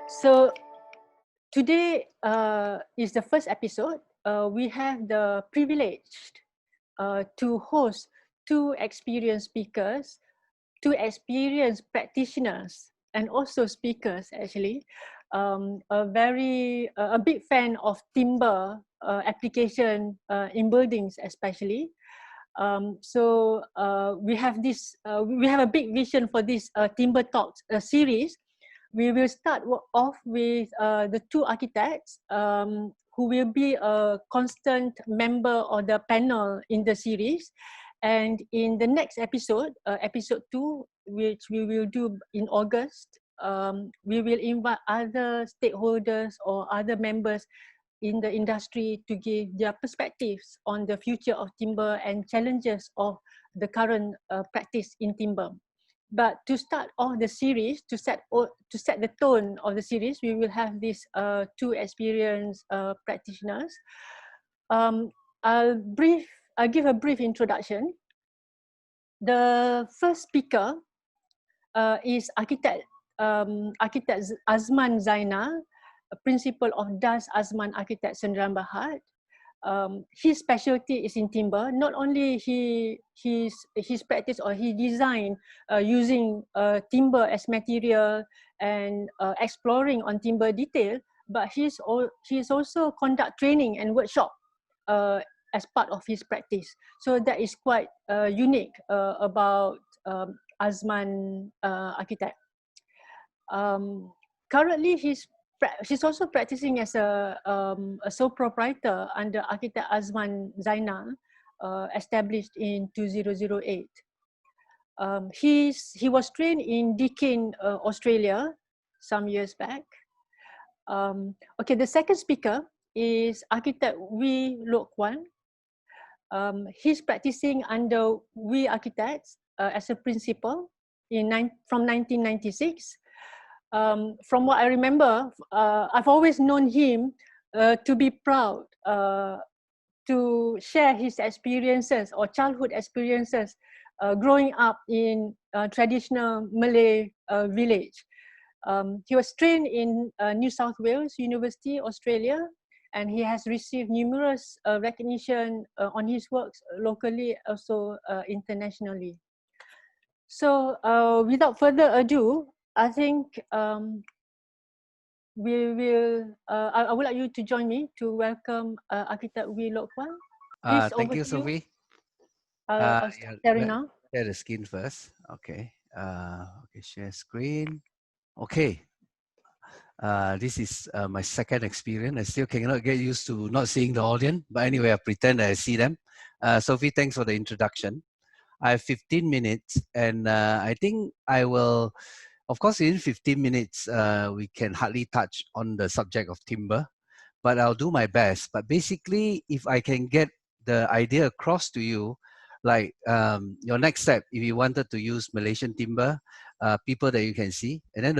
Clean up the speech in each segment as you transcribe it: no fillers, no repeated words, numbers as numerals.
So today is the first episode. We have the privilege to host two experienced speakers, two experienced practitioners, and also speakers actually. A big fan of timber application in buildings especially. We have a big vision for this Timber Talks series. We will start off with the two architects who will be a constant member of the panel in the series. And in the next episode, episode 2, which we will do in August, we will invite other stakeholders or other members in the industry to give their perspectives on the future of timber and challenges of the current practice in timber. But to start off the series, to set the tone of the series, we will have these two experienced practitioners. I'll give a brief introduction. The first speaker is Arkitek Azman Zainal, principal of Das Azman Architects Sdn. His specialty is in timber. Not only his practice or he design using timber as material and exploring on timber detail, but he's also conduct training and workshop as part of his practice. So that is quite unique about Azman Architect. Currently, she's also practicing as a sole proprietor under Arkitek Azman Zainal, established in 2008. He was trained in Deakin, Australia, some years back. Okay, the second speaker is Architect Wooi Kuang. He's practicing under Wooi Architects as a principal from 1996. From what I remember, I've always known him to be proud to share his experiences or childhood experiences growing up in a traditional Malay village. He was trained in New South Wales University, Australia, and he has received numerous recognition on his works locally, also internationally. So without further ado, I think I would like you to join me to welcome Architect Wooi Kuang. Please, thank you, Sophie. I'll start sharing now. Share the screen first. Okay. Okay, share screen. Okay. This is my second experience. I still cannot get used to not seeing the audience, but anyway, I pretend that I see them. Sophie, thanks for the introduction. I have 15 minutes, and I think I will. Of course, in 15 minutes, we can hardly touch on the subject of timber, but I'll do my best. But basically, if I can get the idea across to you, like your next step, if you wanted to use Malaysian timber, people that you can see, and then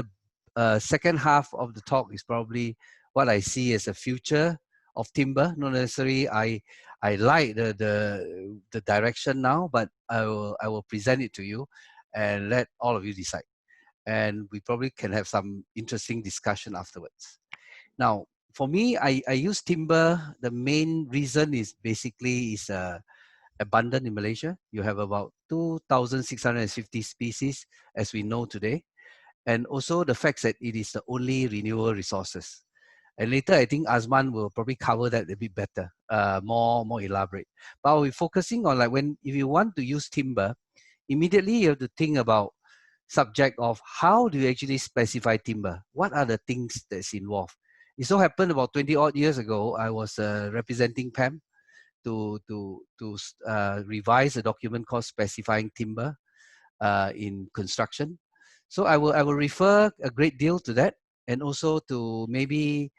the second half of the talk is probably what I see as a future of timber. Not necessarily I like the direction now, but I will present it to you and let all of you decide. And we probably can have some interesting discussion afterwards. Now, for me, I use timber. The main reason is basically abundant in Malaysia. You have about 2,650 species, as we know today. And also the fact that it is the only renewable resources. And later, I think Azman will probably cover that a bit better, more elaborate. But we're focusing on if you want to use timber, immediately you have to think about subject of how do you actually specify timber? What are the things that's involved? It so happened about 20 odd years ago, I was representing PAM to revise a document called Specifying Timber in Construction. So I will refer a great deal to that, and also to maybe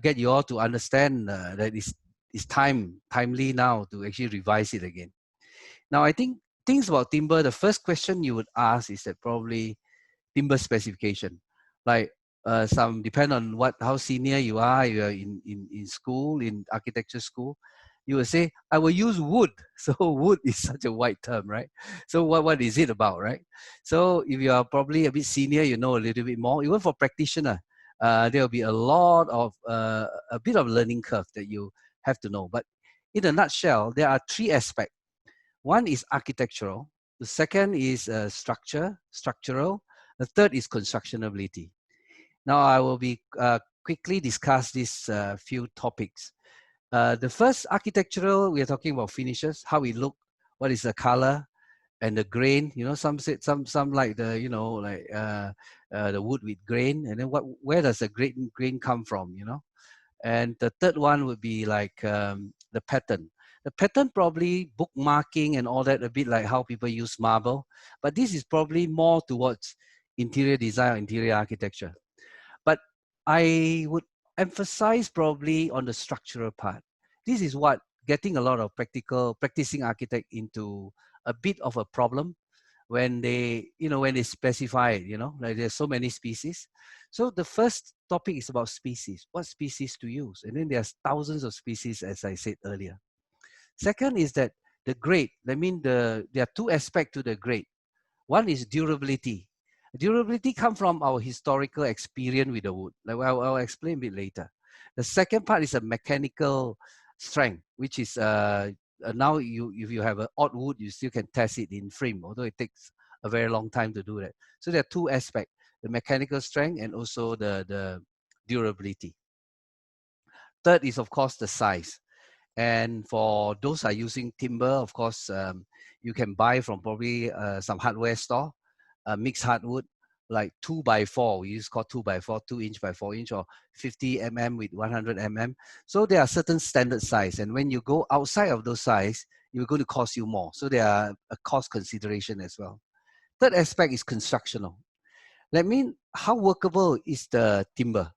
get you all to understand that it's timely now to actually revise it again. Now, I think things about timber, the first question you would ask is that probably timber specification. Like some depend on how senior you are in school, in architecture school. you will say, I will use wood. So wood is such a wide term, right? So what is it about, right? So if you are probably a bit senior, you know a little bit more. Even for practitioner, there will be a lot of, a bit of learning curve that you have to know. But in a nutshell, there are three aspects. One is architectural. The second is structural. The third is constructionability. Now I will be quickly discuss these few topics. The first, architectural, we are talking about finishes, how it look, what is the color and the grain. You know, some say, some like the, you know, like the wood with grain, and then where does the grain come from, you know? And the third one would be like the pattern. The pattern probably bookmarking and all that, a bit like how people use marble, but this is probably more towards interior design or interior architecture. But I would emphasize probably on the structural part. This is what getting a lot of practicing architect into a bit of a problem when they, you know, when they specify it, you know, like there's so many species. So the first topic is about species, what species to use. And then there's thousands of species, as I said earlier. Second is that the grade, I mean, there are two aspects to the grade. One is durability. Durability comes from our historical experience with the wood. Like I'll explain a bit later. The second part is a mechanical strength, which is now if you have an odd wood, you still can test it in frame, although it takes a very long time to do that. So there are two aspects, the mechanical strength and also the durability. Third is, of course, the size. And for those who are using timber, of course, you can buy from probably some hardware store, mixed hardwood, like 2x4. We use called 2x4, 2 inch by 4 inch, or 50 mm with 100 mm. So there are certain standard size. And when you go outside of those size, you're going to cost you more. So there are a cost consideration as well. Third aspect is constructional. That means how workable is the timber?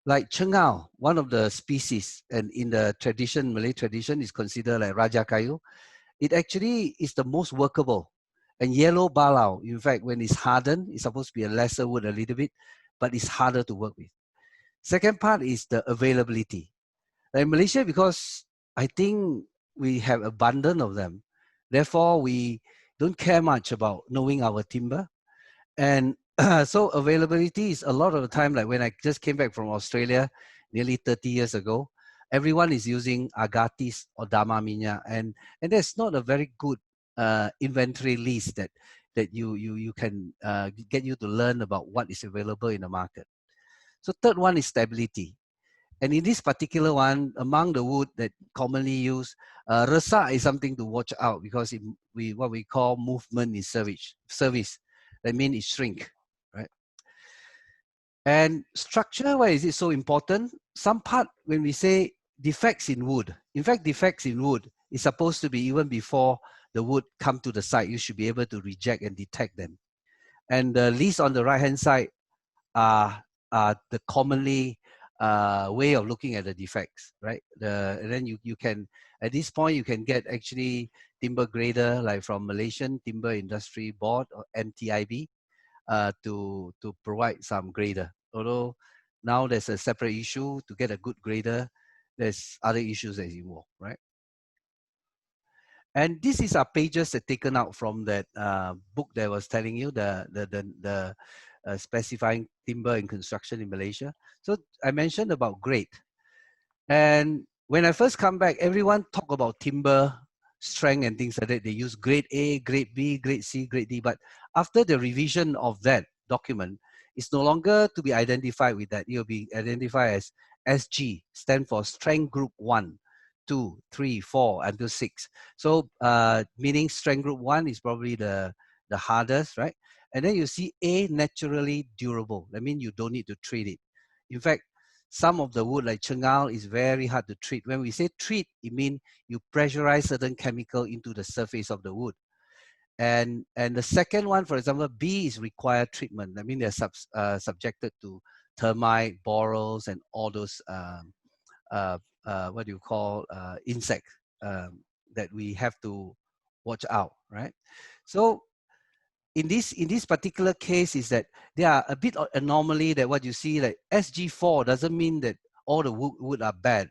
Like Chengao, one of the species, and in the tradition, Malay tradition, is considered like Raja Kayu. It actually is the most workable. And yellow balau, in fact, when it's hardened, it's supposed to be a lesser wood a little bit, but it's harder to work with. Second part is the availability. Like in Malaysia, because I think we have abundance of them, therefore we don't care much about knowing our timber. And so availability is a lot of the time, like when I just came back from Australia nearly 30 years ago, everyone is using agatis or dama minya, and there's not a very good inventory list that you can get you to learn about what is available in the market. So third one is stability. And in this particular one, among the wood that commonly used, resak is something to watch out, because what we call movement in service. That means it shrink, right? And structure, why is it so important? Some part, when we say defects in wood, in fact, defects in wood is supposed to be even before the wood come to the site. You should be able to reject and detect them. And the list on the right-hand side are the commonly way of looking at the defects, right? And then you can, at this point, you can get actually timber grader, like from Malaysian Timber Industry Board or MTIB, to provide some grader. Although now there's a separate issue to get a good grader. There's other issues that involved, right? And this is our pages that taken out from that book that I was telling you, the specifying timber and construction in Malaysia. So I mentioned about grade. And when I first come back, everyone talk about timber strength and things like that. They use grade A, grade B, grade C, grade D. But after the revision of that document, it's no longer to be identified with that. It will be identified as SG, stand for Strength Group 1, 2, 3, 4, until 6. So meaning Strength Group 1 is probably the hardest, right? And then you see A, naturally durable. That means you don't need to treat it. In fact, some of the wood like Chengao is very hard to treat. When we say treat, it means you pressurize certain chemical into the surface of the wood. And the second one, for example, B is required treatment. I mean, they're subjected to termite, borers, and all those what do you call insect that we have to watch out, right? So in this particular case is that there are a bit of anomaly, that what you see, like SG4 doesn't mean that all the wood are bad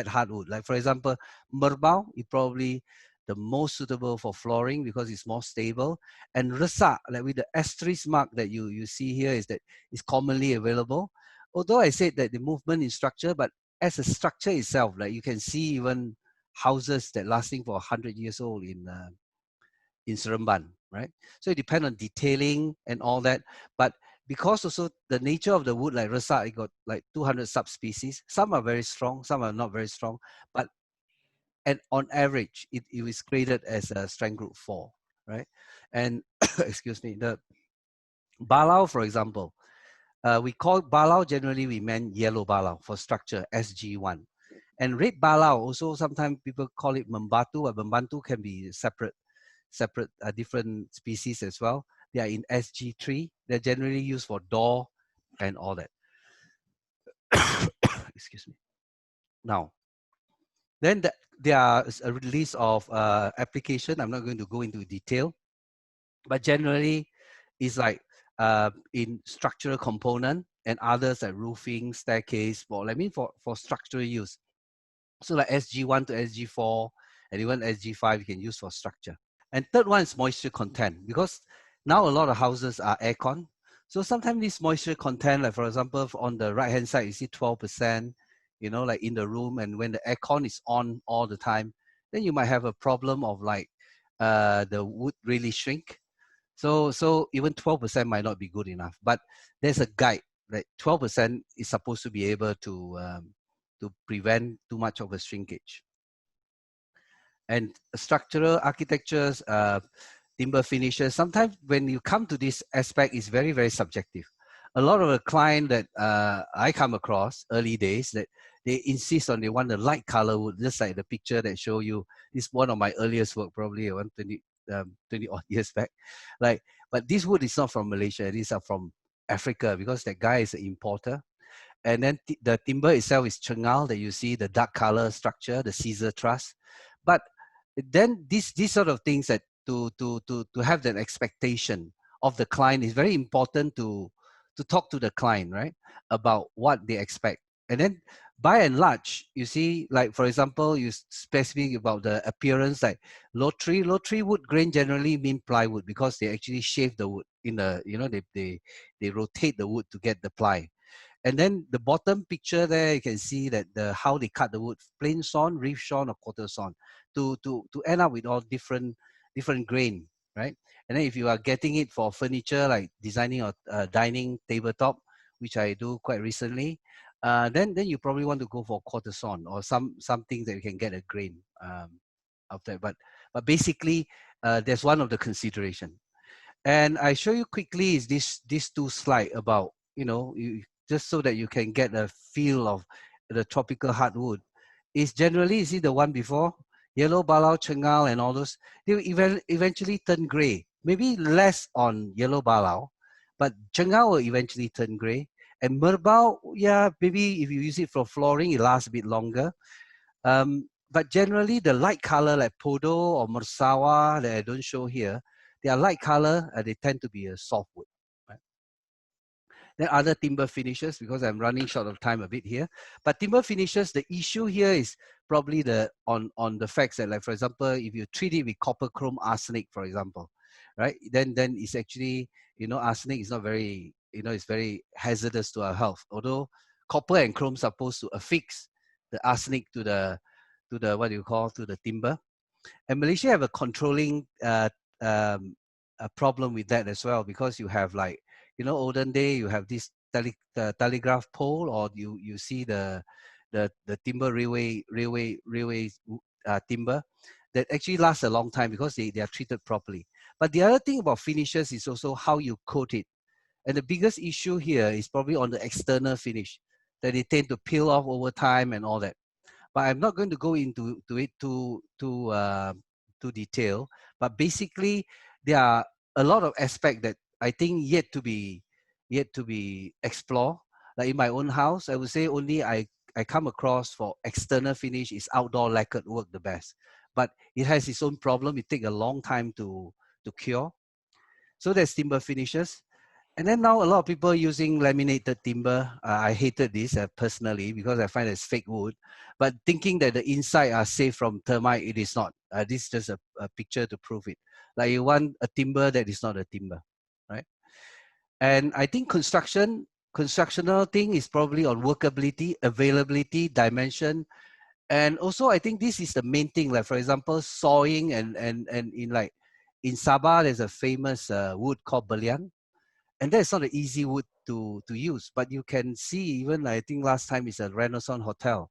hardwood. Like for example, merbau is probably the most suitable for flooring because it's more stable. And resak, like with the asterisk mark that you see here, is that it's commonly available. Although I said that the movement in structure, but as a structure itself, like you can see even houses that lasting for 100 years old in Seremban, right? So it depends on detailing and all that. But because also the nature of the wood, like resak, it got like 200 subspecies. Some are very strong, some are not very strong. But and on average, it is graded as a strength group 4, right? And excuse me, the balau, for example, we call balau, generally we meant yellow balau for structure, SG1. And red balau, also sometimes people call it membatu, but membantu can be separate different species as well. They are in SG3. They're generally used for door and all that. Excuse me. Now, then there are a list of application. I'm not going to go into detail, but generally it's like in structural component and others like roofing, staircase, for for structural use. So like SG1 to SG4 and even SG5 you can use for structure. And third one is moisture content, because now a lot of houses are aircon. So sometimes this moisture content, like for example, on the right hand side, you see 12%, you know, like in the room, and when the aircon is on all the time, then you might have a problem of like the wood really shrink. So even 12% might not be good enough. But there's a guide, like 12% is supposed to be able to prevent too much of a shrinkage. And structural architectures, timber finishes, sometimes when you come to this aspect, it's very, very subjective. A lot of the client that I come across early days, that they insist on, they want the light color wood, just like the picture that show you. This is one of my earliest work, probably 20 odd years back. Like, but this wood is not from Malaysia, these are from Africa, because that guy is an importer. And then the timber itself is chengal, that you see the dark color structure, the Caesar truss. But then these sort of things, that to have that expectation of the client, is very important to talk to the client, right, about what they expect. And then by and large, you see, like for example, you specific about the appearance, like low tree wood grain generally mean plywood, because they actually shave the wood in the, you know, they rotate the wood to get the ply. And then the bottom picture there, you can see that how they cut the wood, plain sawn, reef sawn, or quarter sawn, to end up with all different grain, right? And then if you are getting it for furniture, like designing a dining tabletop, which I do quite recently, then you probably want to go for quarter sawn or something that you can get a grain out there. But basically, there's one of the consideration. And I show you quickly is these two slides about, you know, just so that you can get a feel of the tropical hardwood. Is generally, you see the one before, yellow balau, chengal, and all those, they will eventually turn gray. Maybe less on yellow balau, but chengal will eventually turn gray. And merbau, yeah, maybe if you use it for flooring, it lasts a bit longer. But generally, the light color like podo or mersawa that I don't show here, they are light color, they tend to be a softwood. Right? Then other timber finishes, because I'm running short of time a bit here. But timber finishes, the issue here is probably on the facts that, like for example, if you treat it with copper, chrome, arsenic, for example, right? Then it's actually, you know, arsenic is not very, you know, it's very hazardous to our health. Although copper and chrome are supposed to affix the arsenic to the what do you call, to the timber. And Malaysia have a controlling a problem with that as well, because you have, like, you know, olden day, you have this telegraph pole, or you see the timber railway timber that actually lasts a long time because they are treated properly. But the other thing about finishes is also how you coat it. And the biggest issue here is probably on the external finish, that they tend to peel off over time and all that. But I'm not going to go into it too detail. But basically, there are a lot of aspects that I think yet to be explored. Like in my own house, I would say only I come across for external finish is outdoor lacquered work the best. But it has its own problem. It takes a long time to cure. So there's timber finishes. And then now a lot of people are using laminated timber. I hated this personally because I find it's fake wood. But thinking that the inside are safe from termite, it is not. This is just a picture to prove it. Like you want a timber that is not a timber, right? And I think constructional thing is probably on workability, availability, dimension. And also I think this is the main thing. Like for example, sawing and in Sabah, there's a famous wood called belian. And that's not an easy wood to use, but you can see even I think last time is a Renaissance hotel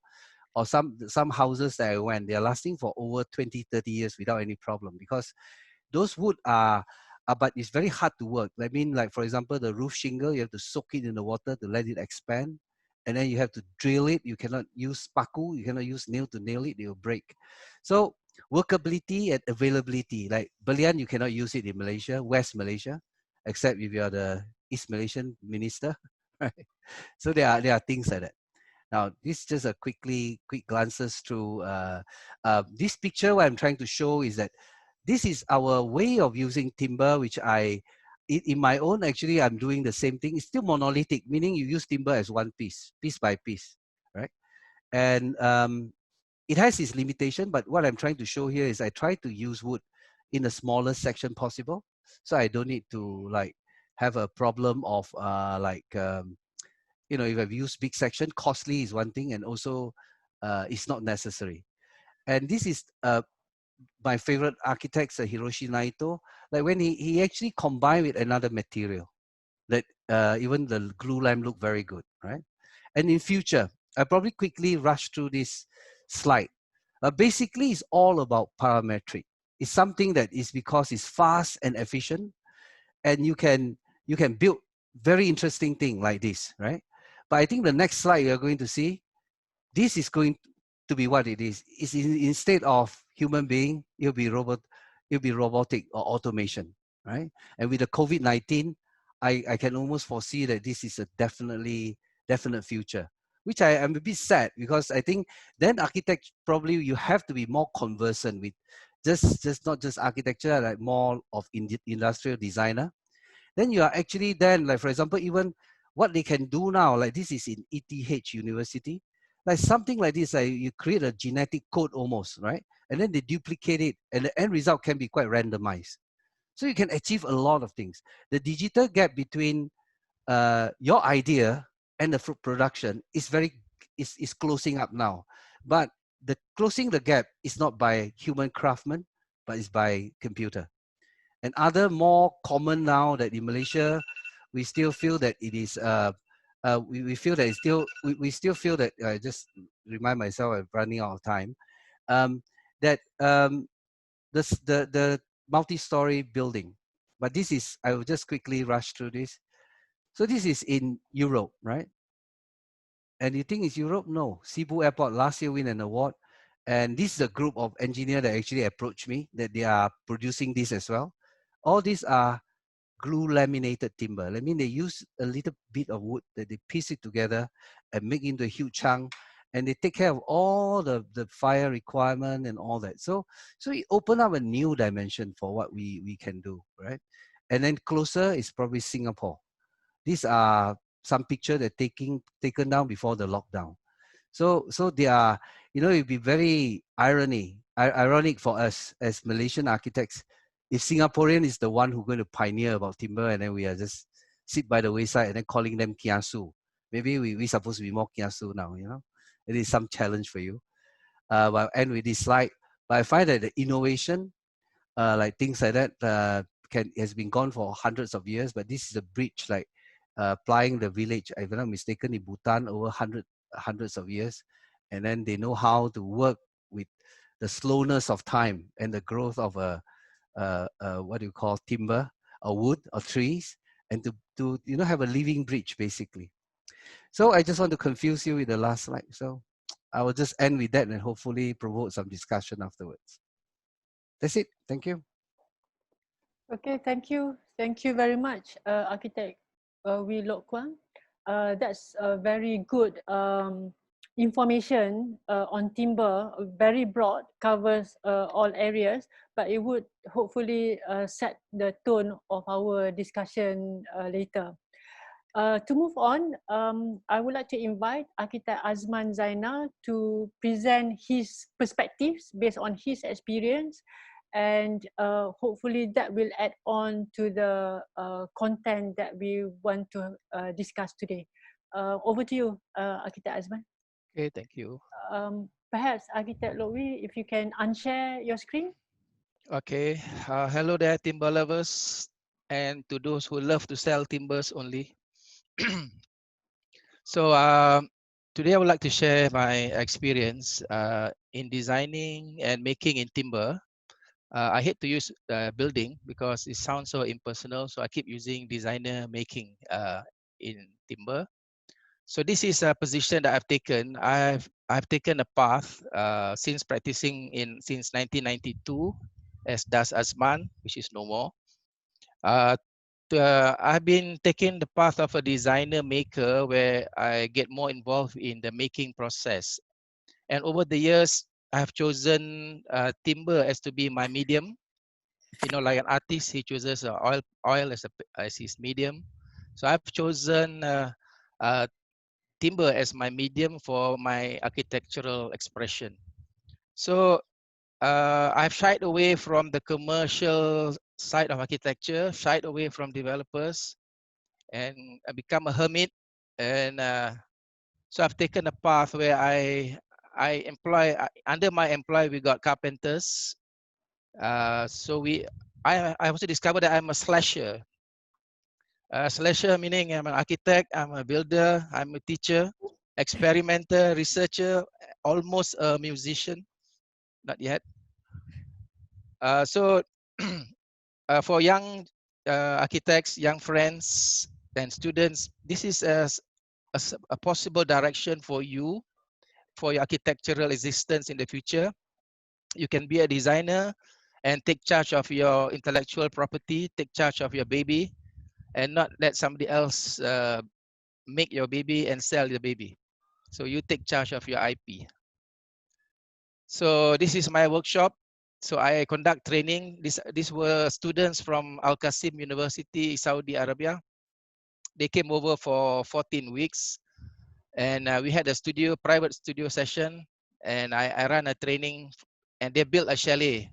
or some houses that I went, they're lasting for over 20, 30 years without any problem because those wood are but it's very hard to work. I mean, like for example, the roof shingle, you have to soak it in the water to let it expand. And then you have to drill it. You cannot use paku, you cannot use nail to nail it, it will break. So workability and availability, like belian, you cannot use it in Malaysia, West Malaysia, except if you are the East Malaysian minister, right? So there are things like that. Now, this is just a quick glances through this picture. What I'm trying to show is that this is our way of using timber, which in my own, actually, I'm doing the same thing. It's still monolithic, meaning you use timber as one piece by piece, right? And it has its limitation, but what I'm trying to show here is I try to use wood in the smallest section possible. So I don't need to like have a problem of you know, if I've used big section, costly is one thing, and also it's not necessary. And this is my favorite architect, Hiroshi Naito. Like when he actually combined with another material, that even the glue lamp look very good, right? And in future, I probably quickly rush through this slide. Basically, it's all about parametric. It's something that is because it's fast and efficient, and you can build very interesting thing like this, right? But I think the next slide you're going to see, this is going to be what it is. It's instead of human being, it'll be robotic or automation, right? And with the COVID-19, I can almost foresee that this is a definite future, which I am a bit sad because I think then architect probably you have to be more conversant with just not just architecture, like more of industrial designer. Then you are actually then, like for example, even what they can do now, like this is in ETH University, like something like this, like you create a genetic code almost, right? And then they duplicate it, and the end result can be quite randomized. So you can achieve a lot of things. The digital gap between your idea and the fruit production is closing up now. But the closing the gap is not by human craftsman, but it's by computer. And other more common now that in Malaysia, we still feel that it is, we feel that it's still, we still feel that, I just remind myself I'm running out of time, that the multi-story building. But this is, I will just quickly rush through this. So this is in Europe, right? And you think it's Europe? No. Cebu Airport last year win an award. And this is a group of engineers that actually approached me that they are producing this as well. All these are glue laminated timber. I mean, they use a little bit of wood that they piece it together and make into a huge chunk, and they take care of all the fire requirement and all that. So it opened up a new dimension for what we can do, right? And then closer is probably Singapore. These are some picture that taken down before the lockdown. So they are, you know, it'd be very ironic for us as Malaysian architects if Singaporean is the one who's going to pioneer about timber, and then we are just sit by the wayside and then calling them kiasu. Maybe we supposed to be more kiasu now, you know. It is some challenge for you. But I'll end with this slide. But I find that the innovation, like things like that, has been gone for hundreds of years. But this is a bridge, like applying the village, if I'm not mistaken, in Bhutan over hundreds of years, and then they know how to work with the slowness of time and the growth of what do you call timber or wood or trees, and to you know have a living bridge basically. So I just want to confuse you with the last slide. So I will just end with that and hopefully provoke some discussion afterwards. That's it. Thank you. Okay, thank you. Thank you very much, Architect Wee Lok Kuang. That's a very good information on timber, very broad, covers all areas, but it would hopefully set the tone of our discussion later. To move on, I would like to invite Arkitek Azman Zainal to present his perspectives based on his experience, and hopefully that will add on to the content that we want to discuss today. Over to you, Arkitek Azman. Okay, thank you. Perhaps Arkitek Wooi, if you can unshare your screen. Okay, hello there, timber lovers, and to those who love to sell timbers only. So today I would like to share my experience in designing and making in timber. I hate to use building because it sounds so impersonal, so I keep using designer making in timber. So this is a position that I've taken. I've taken a path since practicing since 1992 as Das Azman, which is no more. I've been taking the path of a designer maker where I get more involved in the making process. And over the years, I've chosen timber as to be my medium. You know, like an artist, he chooses oil as his medium. So I've chosen timber as my medium for my architectural expression. So I've shied away from the commercial side of architecture, shied away from developers, and I become a hermit. And so I've taken a path where I employ under my employ we got carpenters. So I also discovered that I'm a slasher. Slasher meaning I'm an architect, I'm a builder, I'm a teacher, experimenter, researcher, almost a musician, not yet. So for young architects, young friends, and students, this is a possible direction for you for your architectural existence in the future. You can be a designer and take charge of your intellectual property, take charge of your baby, and not let somebody else make your baby and sell the baby. So you take charge of your IP. So this is my workshop. So I conduct training. These were students from Al-Qasim University, Saudi Arabia. They came over for 14 weeks. And we had a private studio session. And I ran a training. And they built a chalet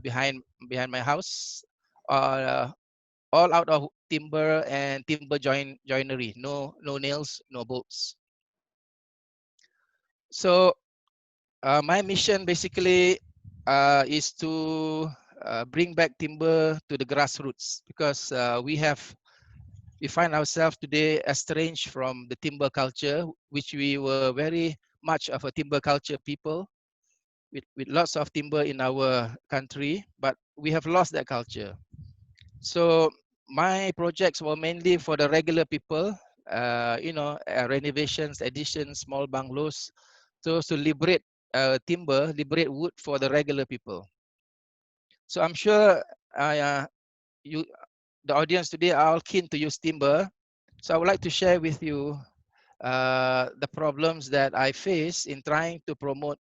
behind my house. All out of timber and timber joinery. No nails, no bolts. So my mission basically is to bring back timber to the grassroots, because we find ourselves today estranged from the timber culture, which we were very much of a timber culture people with lots of timber in our country, but we have lost that culture. So my projects were mainly for the regular people, renovations, additions, small bungalows, so to liberate timber, liberate wood for the regular people. So I'm sure you, the audience today, are all keen to use timber. So I would like to share with you the problems that I face in trying to promote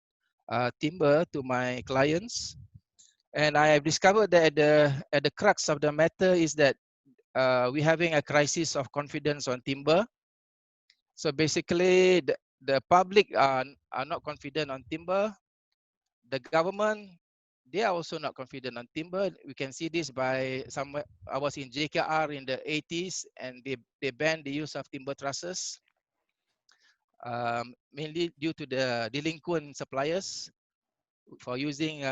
timber to my clients. And I have discovered that at the crux of the matter is that we're having a crisis of confidence on timber. So basically, the public are not confident on timber. The government, they are also not confident on timber. We can see this by somewhere. I was in JKR in the 80s, and they banned the use of timber trusses, mainly due to the delinquent suppliers for using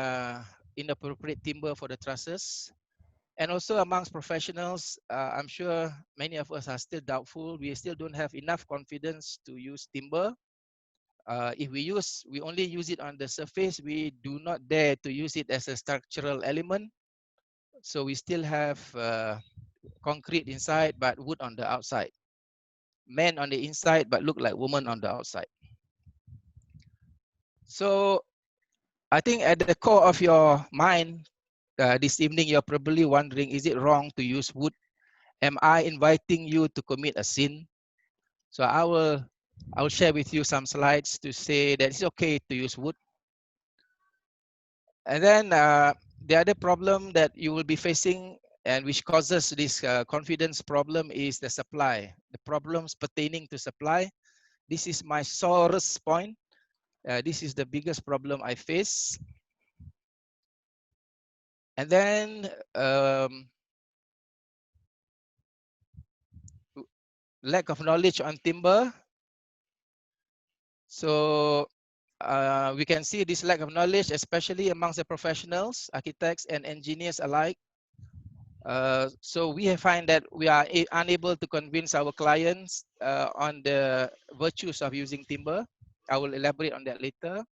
inappropriate timber for the trusses. And also amongst professionals, I'm sure many of us are still doubtful. We still don't have enough confidence to use timber. If we only use it on the surface, we do not dare to use it as a structural element. So we still have concrete inside, but wood on the outside. Men on the inside, but look like women on the outside. So I think at the core of your mind, this evening, you're probably wondering, is it wrong to use wood? Am I inviting you to commit a sin? So I will I'll share with you some slides to say that it's okay to use wood. And then the other problem that you will be facing and which causes this confidence problem is the supply, the problems pertaining to supply. This is my sorest point. This is the biggest problem I face. And then lack of knowledge on timber. So we can see this lack of knowledge, especially amongst the professionals, architects and engineers alike. So we find that we are unable to convince our clients on the virtues of using timber. I will elaborate on that later.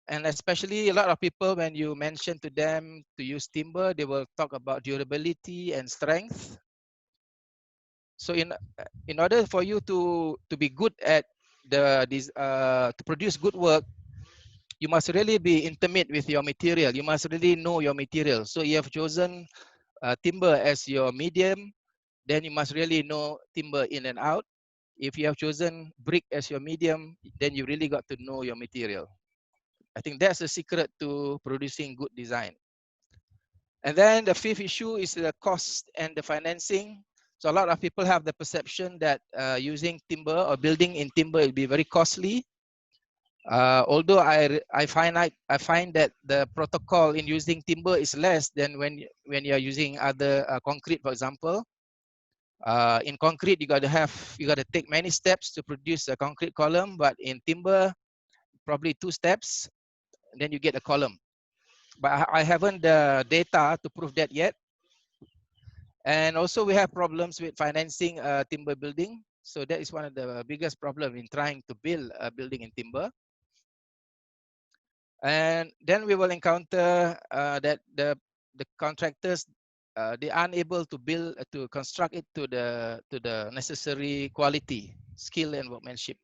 And especially a lot of people, when you mention to them to use timber, they will talk about durability and strength. So in order for you to be good at to produce good work, you must really be intimate with your material. You must really know your material. So you have chosen timber as your medium, then you must really know timber in and out. If you have chosen brick as your medium, then you really got to know your material. I think that's the secret to producing good design. And then the fifth issue is the cost and the financing. So a lot of people have the perception that using timber or building in timber will be very costly. Although I find that the protocol in using timber is less than when you are using other concrete, for example. In concrete, you got to take many steps to produce a concrete column, but in timber, probably 2 steps, then you get a column. But I haven't the data to prove that yet. And also we have problems with financing timber building. So that is one of the biggest problems in trying to build a building in timber. And then we will encounter that the contractors they are unable to build to construct it to the necessary quality, skill and workmanship.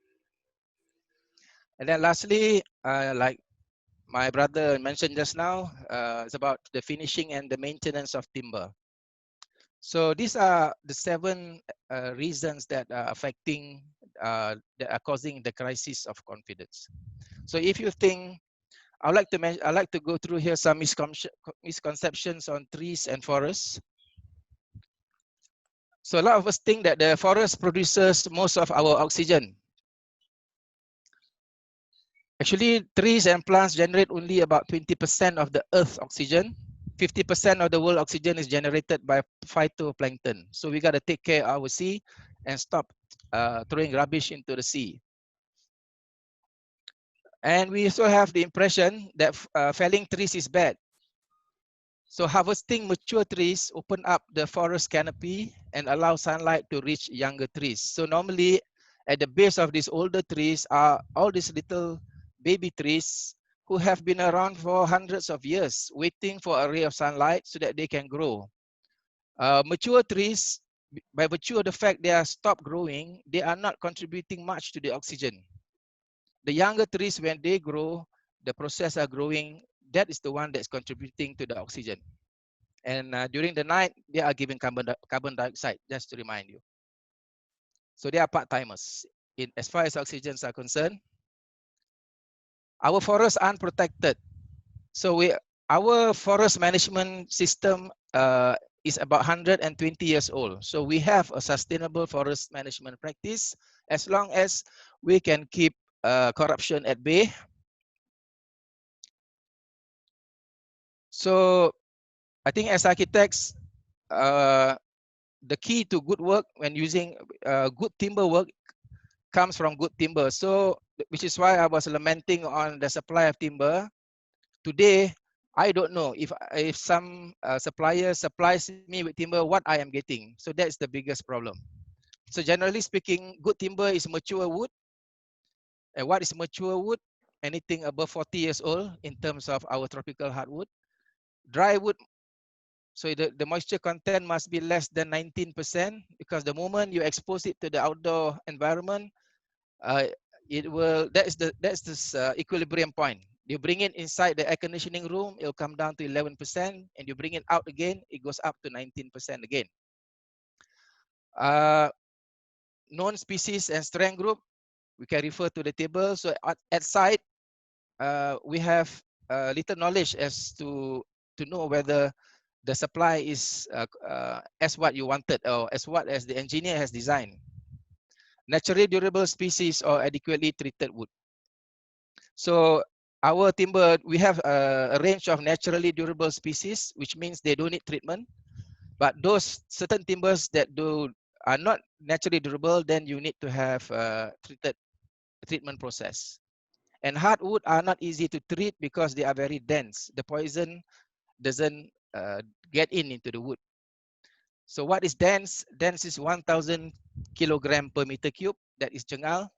And then lastly, like my brother mentioned just now, it's about the finishing and the maintenance of timber. So these are the 7 reasons that are affecting, that are causing the crisis of confidence. So if you think, I'd like to go through here some misconceptions on trees and forests. So a lot of us think that the forest produces most of our oxygen. Actually, trees and plants generate only about 20% of the Earth's oxygen. 50% of the world oxygen is generated by phytoplankton. So we got to take care of our sea and stop throwing rubbish into the sea. And we also have the impression that felling trees is bad. So harvesting mature trees open up the forest canopy and allow sunlight to reach younger trees. So normally at the base of these older trees are all these little baby trees who have been around for hundreds of years, waiting for a ray of sunlight so that they can grow. Mature trees, by virtue of the fact they are stopped growing, they are not contributing much to the oxygen. The younger trees, when they grow, the process are growing, that is the one that's contributing to the oxygen. And during the night, they are giving carbon dioxide, just to remind you. So they are part-timers. As far as oxygens are concerned, our forests are unprotected. So our forest management system is about 120 years old. So we have a sustainable forest management practice as long as we can keep corruption at bay. So I think as architects, the key to good work when using good timber work comes from good timber. So which is why I was lamenting on the supply of timber. Today, I don't know if some supplier supplies me with timber, what I am getting. So that's the biggest problem. So generally speaking, good timber is mature wood. And what is mature wood? Anything above 40 years old in terms of our tropical hardwood. Dry wood, so the moisture content must be less than 19%, because the moment you expose it to the outdoor environment, that's this equilibrium point. You bring it inside the air conditioning room, it'll come down to 11%, and you bring it out again, it goes up to 19% again. known species and strength group, we can refer to the table. So at site, we have little knowledge as to know whether the supply is as what you wanted or as what as the engineer has designed. Naturally durable species or adequately treated wood. So our timber, we have a range of naturally durable species, which means they don't need treatment. But those certain timbers that are not naturally durable, then you need to have treatment process. And hardwood are not easy to treat because they are very dense. The poison doesn't get into the wood. So what is dense? Dense is 1,000 kilogram per meter cube. That is chengal.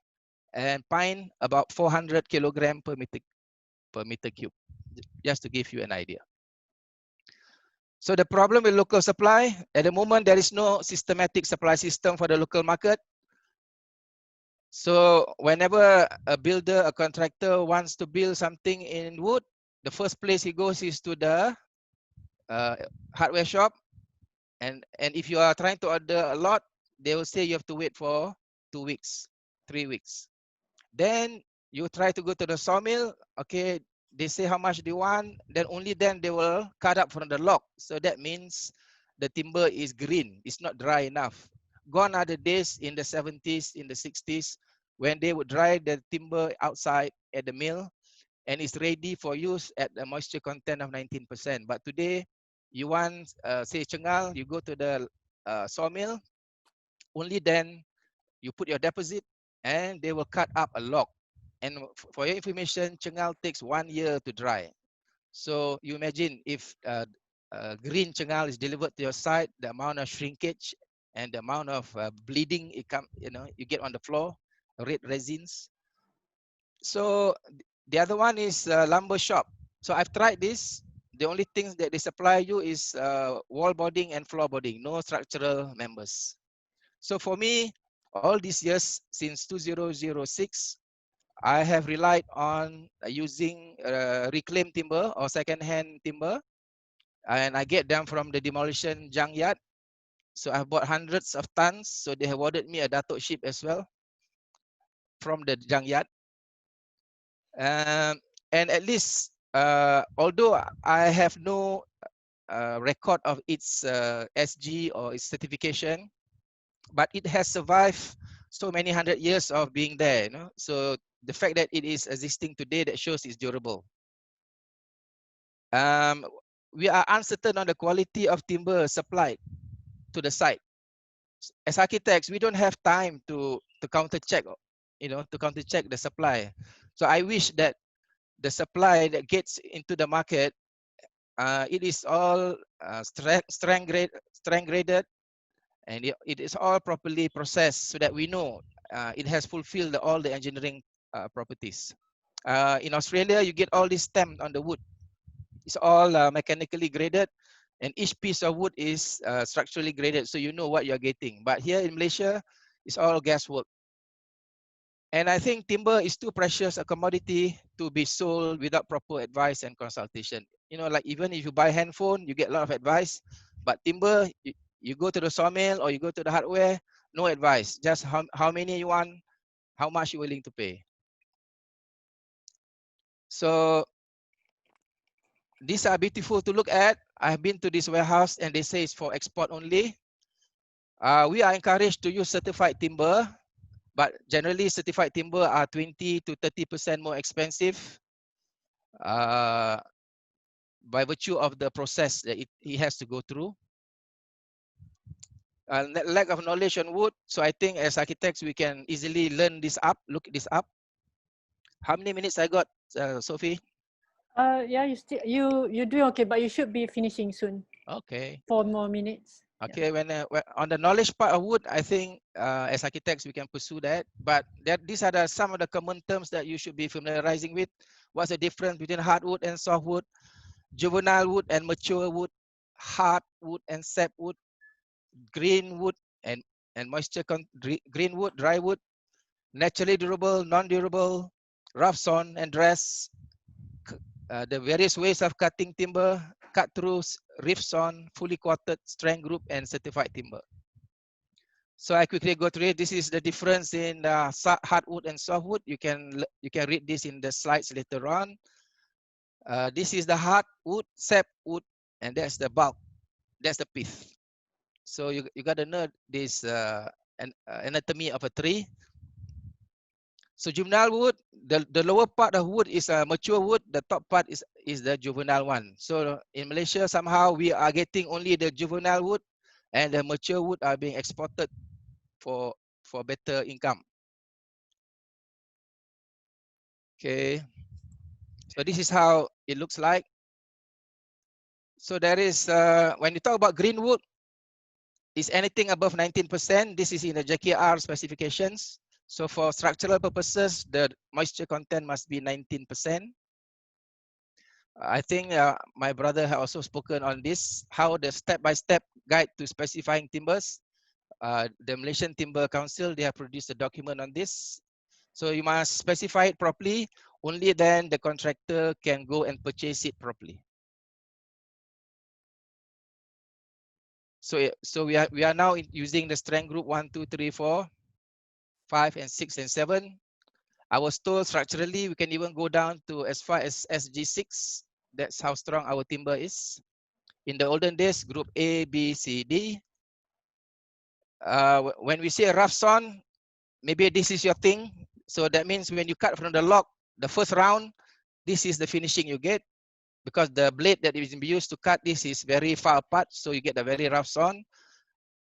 And pine about 400 kilogram per meter cube. Just to give you an idea. So the problem with local supply, at the moment, there is no systematic supply system for the local market. So whenever a builder, a contractor wants to build something in wood, the first place he goes is to the hardware shop. And if you are trying to order a lot, they will say you have to wait for 2 weeks, 3 weeks. Then you try to go to the sawmill. Okay, they say how much they want. Then only then they will cut up from the log. So that means the timber is green. It's not dry enough. Gone are the days in the 70s, in the 60s, when they would dry the timber outside at the mill and it's ready for use at a moisture content of 19%. But today, you want, say, chengal, you go to the sawmill. Only then you put your deposit and they will cut up a log. And for your information, chengal takes 1 year to dry. So you imagine if green chengal is delivered to your site, the amount of shrinkage and the amount of bleeding you get on the floor, red resins. So the other one is lumber shop. So I've tried this. The only things that they supply you is wall boarding and floor boarding, no structural members. So for me, all these years since 2006, I have relied on using reclaimed timber or second-hand timber, and I get them from the demolition junkyard. So I bought hundreds of tons. So they have awarded me a datuk ship as well from the junkyard. And at least, although I have no record of its SG or its certification, but it has survived so many 100 years of being there. So the fact that it is existing today, that shows it's durable. We are uncertain on the quality of timber supplied to the site. As architects, we don't have time to counter check, to counter check the supply. So I wish that the supply that gets into the market, it is all strength graded, and it is all properly processed so that we know it has fulfilled all the engineering properties. In Australia, you get all this stamped on the wood. It's all mechanically graded, and each piece of wood is structurally graded, so you know what you're getting. But here in Malaysia, it's all guesswork. And I think timber is too precious a commodity to be sold without proper advice and consultation. Like even if you buy a handphone, you get a lot of advice. But timber, you go to the sawmill or you go to the hardware, no advice. Just how many you want, how much you're willing to pay. So these are beautiful to look at. I've been to this warehouse and they say it's for export only. We are encouraged to use certified timber. But generally, certified timber are 20 to 30% more expensive by virtue of the process that he has to go through. Lack of knowledge on wood. So I think as architects, we can easily learn this up, look this up. How many minutes I got, Sophie? Yeah, you're doing okay, but you should be finishing soon. Okay. 4 more minutes. Okay, yeah. When on the knowledge part of wood, I think as architects we can pursue that. But these are some of the common terms that you should be familiarizing with. What's the difference between hardwood and softwood, juvenile wood and mature wood, hardwood and sapwood, green wood and moisture green wood, dry wood, naturally durable, non-durable, rough sawn and dress, the various ways of cutting timber, cut throughs, reef sawn, fully coated, strength group, and certified timber. So I quickly go through it. This is the difference in hardwood and softwood. You can read this in the slides later on. This is the hardwood, sapwood, and that's the bulk. That's the pith. So you got to know this anatomy of a tree. So juvenile wood, the lower part of wood is a mature wood. The top part is the juvenile one. So in Malaysia, somehow we are getting only the juvenile wood, and the mature wood are being exported for better income. Okay. So this is how it looks like. So there is when you talk about green wood, is anything above 19%. This is in the JKR specifications. So for structural purposes, the moisture content must be 19%. I think my brother has also spoken on this, how the step-by-step guide to specifying timbers. The Malaysian Timber Council, they have produced a document on this. So you must specify it properly. Only then the contractor can go and purchase it properly. So we are now using the strength group 1, 2, 3, 4, 5, and 6, and 7. I was told structurally we can even go down to as far as SG6. That's how strong our timber is. In the olden days, group A, B, C, D. When we say a rough sawn, maybe this is your thing. So that means when you cut from the log, the first round, this is the finishing you get, because the blade that is used to cut this is very far apart, so you get a very rough sawn.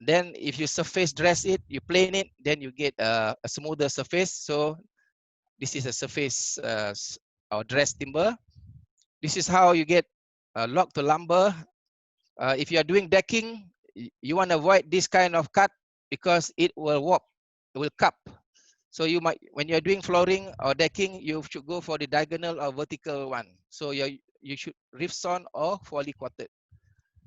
Then if you surface dress it, you plane it, then you get a smoother surface. So this is a surface or dress timber. This is how you get log to lumber. If you are doing decking, you want to avoid this kind of cut because it will warp, it will cup. So you might, when you're doing flooring or decking, you should go for the diagonal or vertical one. So you should reef sawn or folly quartered.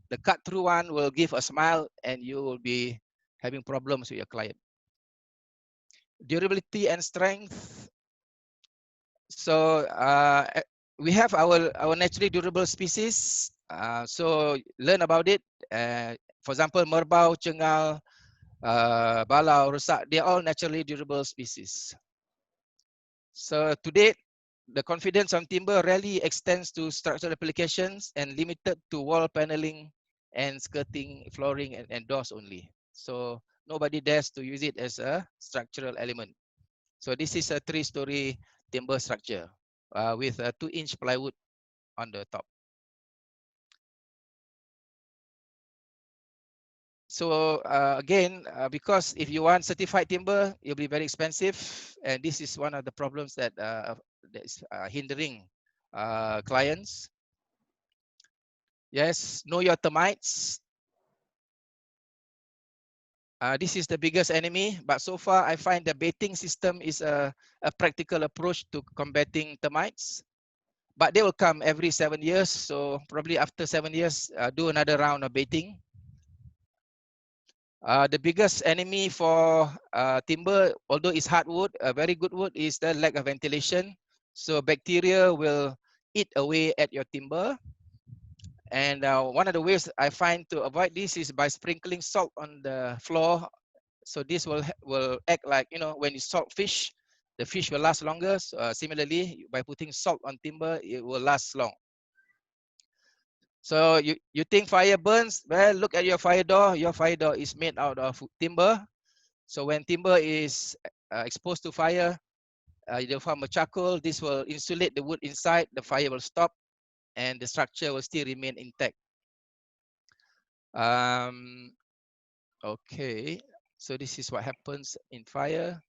The cut through one will give a smile and you will be having problems with your client. Durability and strength. So we have our naturally durable species. So learn about it. For example, merbau, cengal, balau, rusak, they're all naturally durable species. So today, the confidence on timber rarely extends to structural applications and limited to wall paneling and skirting, flooring, and doors only. So nobody dares to use it as a structural element. So this is a 3-story timber structure with a 2-inch plywood on the top. So again, because if you want certified timber, it'll be very expensive, and this is one of the problems that is hindering clients. Yes, know your termites. This is the biggest enemy, but so far I find the baiting system is a practical approach to combating termites. But they will come every 7 years, so probably after 7 years, do another round of baiting. The biggest enemy for timber, although it's hardwood, a very good wood, is the lack of ventilation. So bacteria will eat away at your timber. And one of the ways I find to avoid this is by sprinkling salt on the floor. So this will act like, you know, when you salt fish, the fish will last longer. So, similarly, by putting salt on timber, it will last long. So you think fire burns? Well, look at your fire door. Your fire door is made out of timber. So when timber is exposed to fire, you form a charcoal. This will insulate the wood inside. The fire will stop, and the structure will still remain intact. Okay, so this is what happens in fire.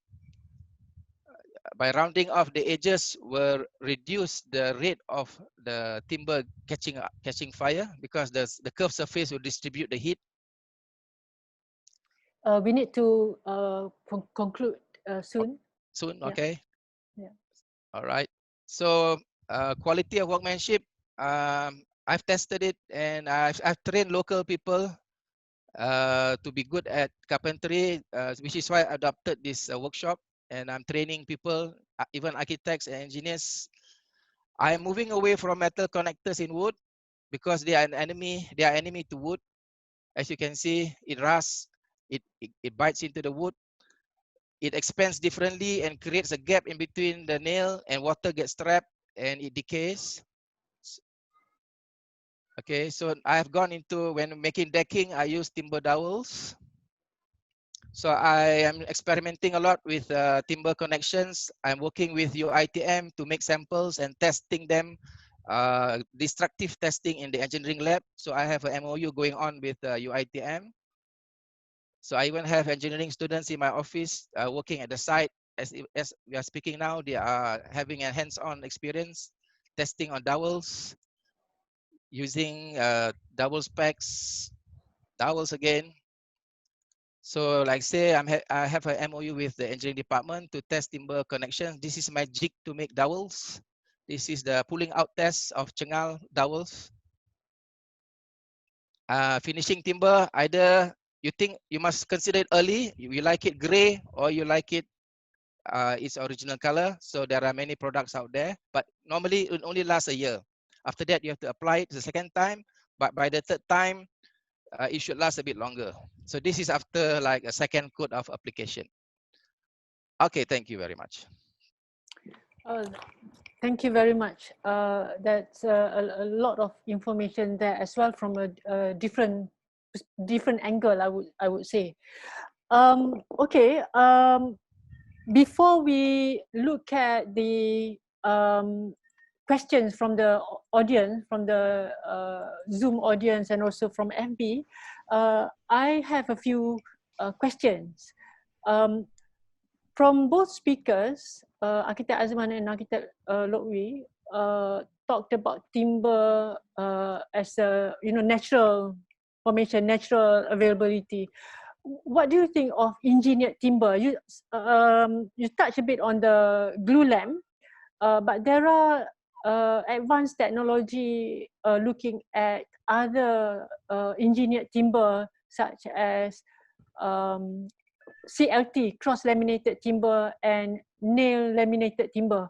By rounding off the edges, will reduce the rate of the timber catching fire, because the curved surface will distribute the heat. We need to conclude soon. Soon, okay. Yeah. All right. So quality of workmanship, I've tested it, and I've trained local people to be good at carpentry, which is why I adopted this workshop, and I'm training people, even architects and engineers. I'm moving away from metal connectors in wood because they are an enemy. They are enemy to wood. As you can see, it rusts. it bites into the wood. It expands differently and creates a gap in between the nail, and water gets trapped and it decays. Okay, so I've gone into, when making decking, I use timber dowels. So I am experimenting a lot with timber connections. I'm working with UITM to make samples and testing them, destructive testing in the engineering lab. So I have an MOU going on with UITM. So I even have engineering students in my office working at the site. As we are speaking now, they are having a hands-on experience testing on dowels, using dowel specs, dowels again. So like say I have an MOU with the engineering department to test timber connections. This is my jig to make dowels. This is the pulling out test of Chengal dowels. Finishing timber, either you think you must consider it early, you like it gray, or you like it its original color. So there are many products out there, but normally it only lasts a year. After that, you have to apply it the second time, but by the third time, it should last a bit longer. So this is after like a second coat of application. Okay, thank you very much. Thank you very much. That's a lot of information there as well from a different angle, I would say. Okay. Before we look at the questions from the audience, from the Zoom audience, and also from FB, I have a few questions. From both speakers, Arkitek Azman and Arkitek Wooi, talked about timber as a natural formation, natural availability. What do you think of engineered timber? You touched a bit on the glue lamp, but there are advanced technology looking at other engineered timber such as CLT, cross-laminated timber, and nail laminated timber.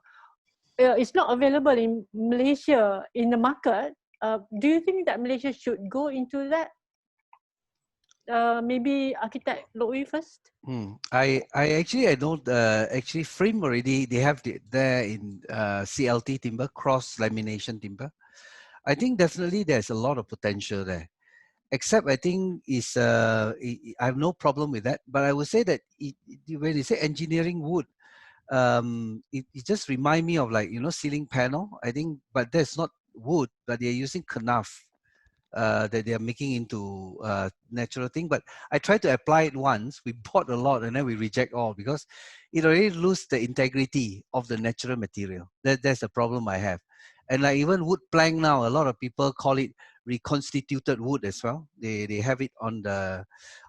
It's not available in Malaysia in the market. Do you think that Malaysia should go into that? Maybe Arkitek Wooi first. I don't actually frame already. They have there in CLT timber, cross lamination timber. I think definitely there's a lot of potential there. Except I think I have no problem with that. But I would say that when you say engineering wood, it just remind me of, like, ceiling panel. I think, but that's not wood, but they're using kanaf. That they are making into natural thing. But I tried to apply it once. We bought a lot and then we reject all because it already loses the integrity of the natural material. That's the problem I have. And like even wood plank now, a lot of people call it reconstituted wood as well. They have it on the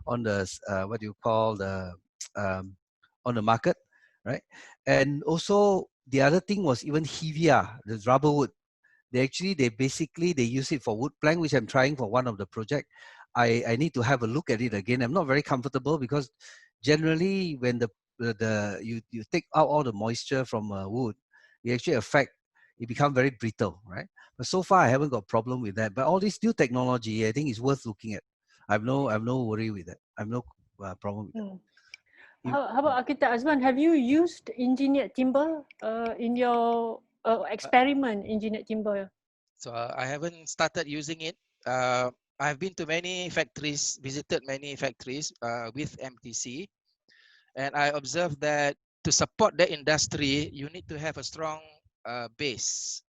what do you call the on the market, right? And also the other thing was even hevia, the rubber wood. They basically use it for wood plank, which I'm trying for one of the project. I need to have a look at it again. I'm not very comfortable because generally when you take out all the moisture from wood, it actually it becomes very brittle, right? But so far I haven't got a problem with that. But all this new technology, I think is worth looking at. I've no worry with that. I've no problem with that. How about Arkitek Azman? Have you used engineered timber in your experiment engineered timber? So I haven't started using it. I've been to many factories, visited many factories with MTC, and I observed that to support the industry, you need to have a strong base.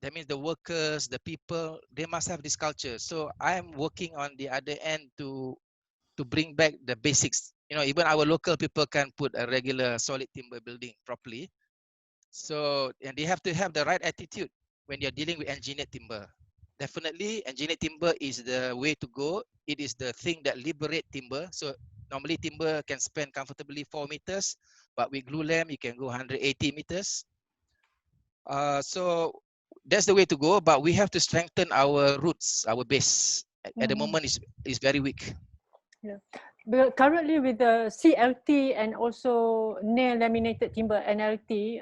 That means the workers, the people, they must have this culture. So I am working on the other end to bring back the basics. Even our local people can put a regular solid timber building properly. So, and they have to have the right attitude when you're dealing with engineered timber. Definitely, engineered timber is the way to go. It is the thing that liberate timber. So normally timber can span comfortably 4 meters, but with glue lamp, you can go 180 meters. So that's the way to go, but we have to strengthen our roots, our base. At the moment, is very weak. Yeah. But currently with the CLT and also nail laminated timber NLT,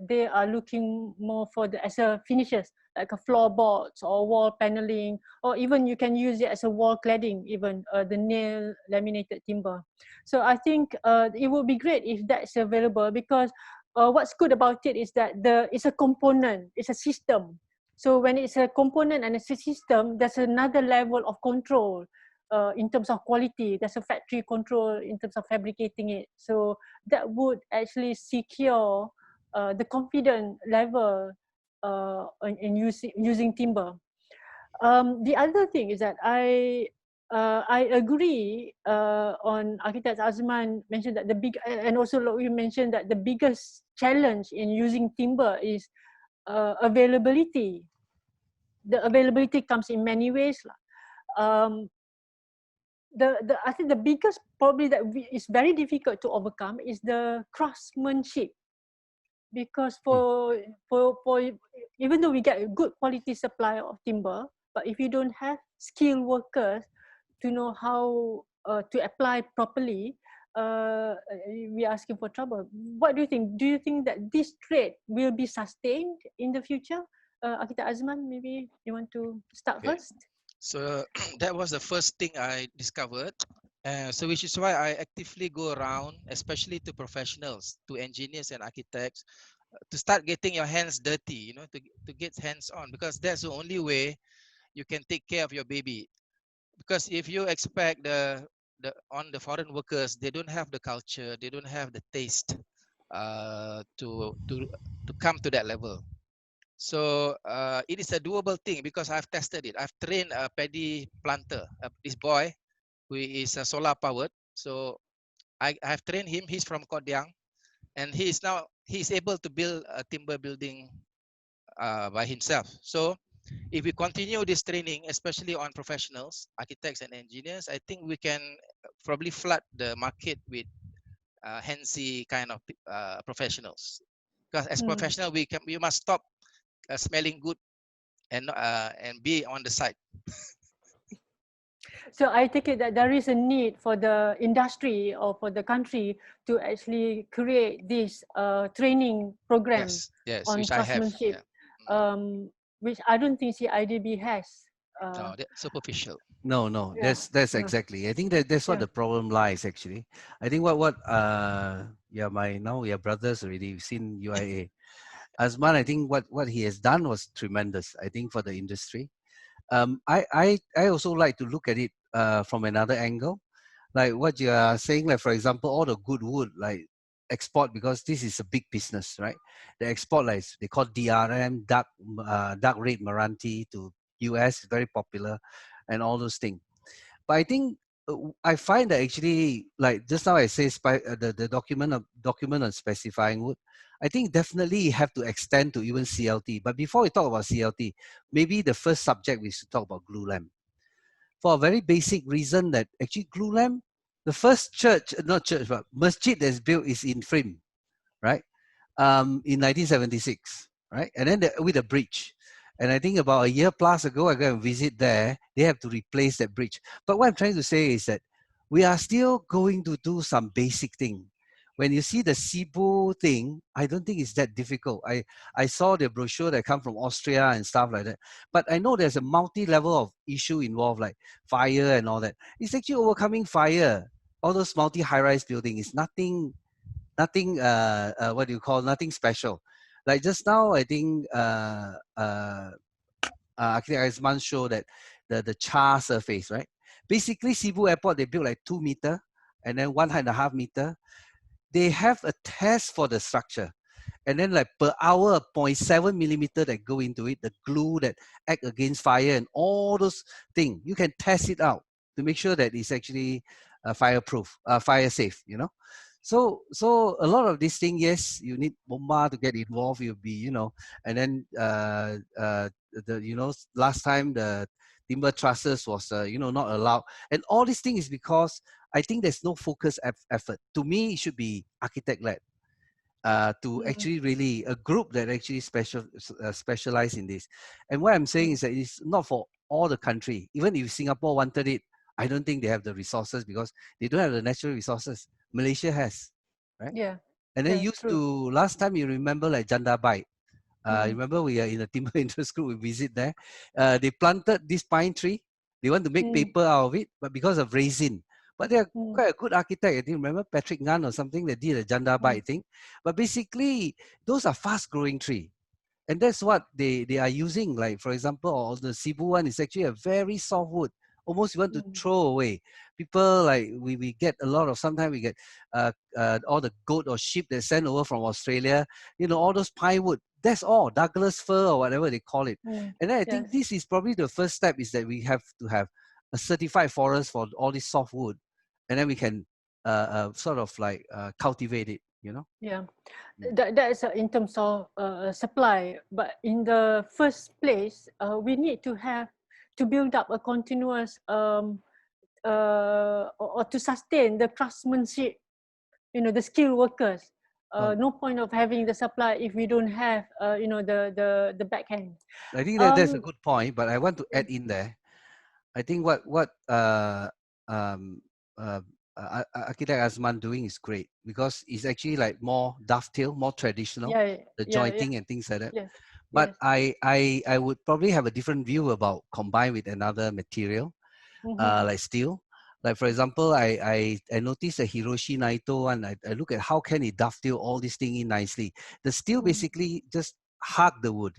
they are looking more for as a finishes, like a floorboards or wall paneling, or even you can use it as a wall cladding, even the nail laminated timber. So I think it would be great if that's available, because what's good about it is that it's a component, it's a system. So when it's a component and it's a system, there's another level of control in terms of quality. There's a factory control in terms of fabricating it. So that would actually secure the confidence level in using timber. The other thing is that I agree on Architect Azman mentioned that and also you mentioned that the biggest challenge in using timber is availability. The availability comes in many ways. I think the biggest probably that is very difficult to overcome is the craftsmanship, because for even though we get a good quality supply of timber, but if you don't have skilled workers to know how to apply properly, we're asking for trouble. What do you think? Do you think that this trade will be sustained in the future? Architect Azman, maybe you want to start first? So that was the first thing I discovered. So which is why I actively go around, especially to professionals, to engineers and architects, to start getting your hands dirty, you know, to get hands on, because that's the only way you can take care of your baby. Because if you expect the foreign workers, they don't have the culture, they don't have the taste to come to that level. So it is a doable thing, because I've tested it. I've trained a paddy planter, this boy who is solar powered. So I've trained him. He's from Kuang, and he's able to build a timber building by himself. So if we continue this training, especially on professionals, architects and engineers, I think we can probably flood the market with handsy kind of professionals. Because as professional, we must stop smelling good and be on the side. So I take it that there is a need for the industry or for the country to actually create this training program on craftsmanship, which I don't think CIDB has. No, that's superficial. No, yeah. That's exactly. I think that's what the problem lies actually. I think what we are brothers already. We've seen UIA. Azman, I think what he has done was tremendous, I think, for the industry. I also like to look at it from another angle, like what you are saying, like for example, all the good wood, like export, because this is a big business, right? The export, like they call DRM, dark red Meranti to US, very popular, and all those things. But I think I find that actually, like just now I say, the document on specifying wood, I think definitely you have to extend to even CLT. But before we talk about CLT, maybe the first subject we should talk about glue lamp. For a very basic reason that actually glue lamp, the first masjid that's built is in frame, right? In 1976, right? And then with a bridge. And I think about a year plus ago, I go and visit there, they have to replace that bridge. But what I'm trying to say is that we are still going to do some basic thing. When you see the Cebu thing, I don't think it's that difficult. I saw the brochure that come from Austria and stuff like that. But I know there's a multi-level of issue involved, like fire and all that. It's actually overcoming fire. All those multi-high-rise building is nothing, nothing special. Like just now, I think Arkitek Azman showed that the char surface, right? Basically, Cebu Airport, they built like 2 meter and then 1.5 meter. They have a test for the structure. And then like per hour, 0.7 millimeter that go into it, the glue that act against fire and all those things. You can test it out to make sure that it's actually fireproof, fire safe, you know. So a lot of these things, yes, you need bomba to get involved. You'll be, and then last time the timber trusses was not allowed, and all these things is because I think there's no focus effort. To me, it should be architect-led. To actually really a group that actually specialize in this. And what I'm saying is that it's not for all the country. Even if Singapore wanted it, I don't think they have the resources because they don't have the natural resources. Malaysia has, right? Yeah. And then last time you remember like Janda Bite, Remember we are in a timber interest group, we visit there. They planted this pine tree. They want to make paper out of it, but because of resin. But they are quite a good architect. I think remember Patrick Ngan or something that did a Janda Bai thing. But basically, those are fast-growing tree. And that's what they are using. Like, for example, or the Cebu one is actually a very soft wood. Almost you want to throw away. People like we get a lot of, sometimes we get all the goat or sheep that sent over from Australia, you know, all those pine wood. That's all, Douglas fir or whatever they call it. And then I think this is probably the first step, is that we have to have a certified forest for all this soft wood. And then we can sort of like cultivate it, you know? Yeah, that's in terms of supply. But in the first place, we need to have to build up a continuous or to sustain the craftsmanship, you know, the skilled workers. No point of having the supply if we don't have, you know, the backhand. I think that's a good point, but I want to add in there. I think what Arkitek Azman doing is great, because it's actually like more dovetail, more traditional, the jointing and things like that. Yes. But I would probably have a different view about combine with another material, like steel. Like for example, I noticed the Hiroshi Naito one. I look at how can it dovetail all this thing in nicely. The steel basically just hug the wood.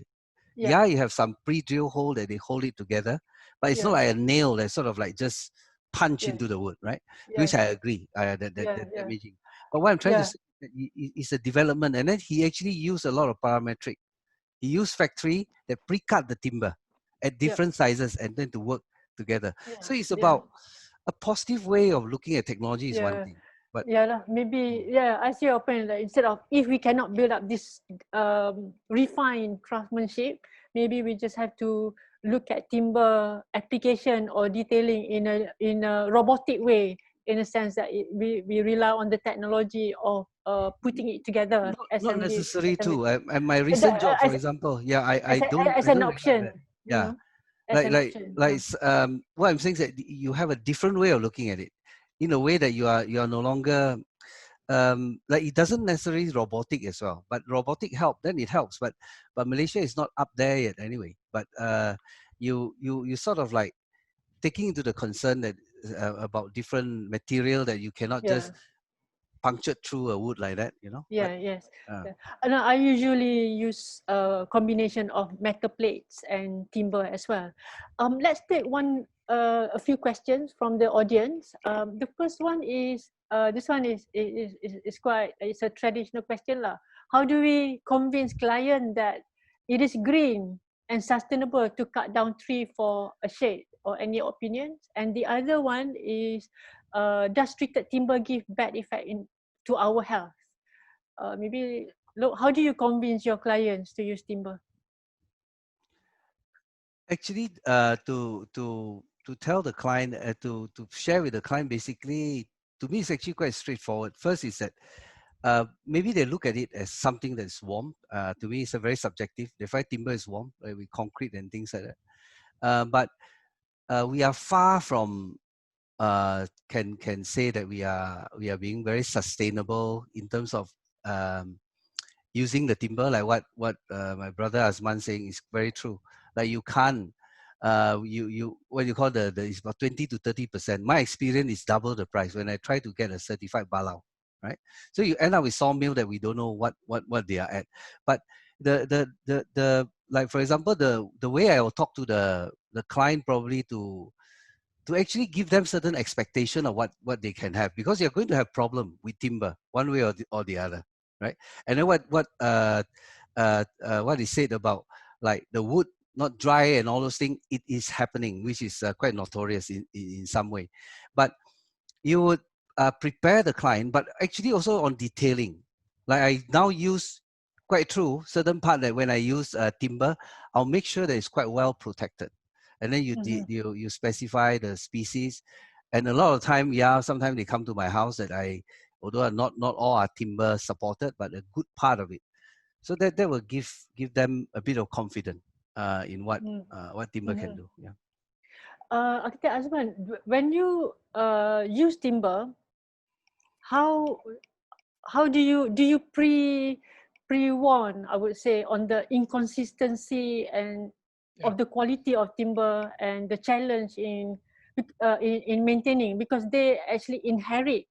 Yeah, you have some pre-drill hole that they hold it together, but it's not like a nail that sort of like just punch into the wood, right? Which I agree, that damaging. But what I'm trying to say is a development, and then he actually used a lot of parametric. He used factory that pre-cut the timber at different sizes and then to work together. So it's about a positive way of looking at technology is one thing. But maybe I see your point. Like, instead of, if we cannot build up this refined craftsmanship, maybe we just have to look at timber application or detailing in a robotic way, in a sense that we rely on the technology of putting it together. Not necessary too. And my recent job, for example, I don't as an option. Yeah, Like what I'm saying is that you have a different way of looking at it, in a way that you are no longer like, it doesn't necessarily robotic as well, but robotic help, then it helps. But Malaysia is not up there yet anyway. But you sort of like taking into the concern that about different material that you cannot just puncture through a wood like that, you know. And I usually use a combination of metal plates and timber as well. Let's take a few questions from the audience. The first one is this one is quite, it's a traditional question lah. How do we convince client that it is green and sustainable to cut down tree for a shade, or any opinions? And the other one is, does treated timber give bad effect to our health? Maybe, look, how do you convince your clients to use timber? Actually, to tell the client, to share with the client, basically, to me, it's actually quite straightforward. First is that maybe they look at it as something that's warm. To me, it's a very subjective. They find timber is warm, like with concrete and things like that. But we are far from can say that we are being very sustainable in terms of using the timber. Like what my brother Azman saying is very true. Like, you can't you what you call it's about 20 to 30%. My experience is double the price when I try to get a certified balau, right? So you end up with sawmill that we don't know what they are at. But the like, for example, the way I will talk to the client, probably to actually give them certain expectation of what they can have, because you're going to have problem with timber one way or the other, right? And then what he said about like the wood not dry and all those things, it is happening, which is quite notorious in some way. But you would prepare the client, but actually also on detailing. Like, I now use, quite true, certain part that when I use timber, I'll make sure that it's quite well protected. And then you specify the species. And a lot of time, sometimes they come to my house that although not all are timber supported, but a good part of it. So that will give them a bit of confidence in what timber can do. Yeah. Arkitek Azman, when you use timber, how do you pre-warned, I would say, on the inconsistency and of the quality of timber and the challenge in maintaining, because they actually inherit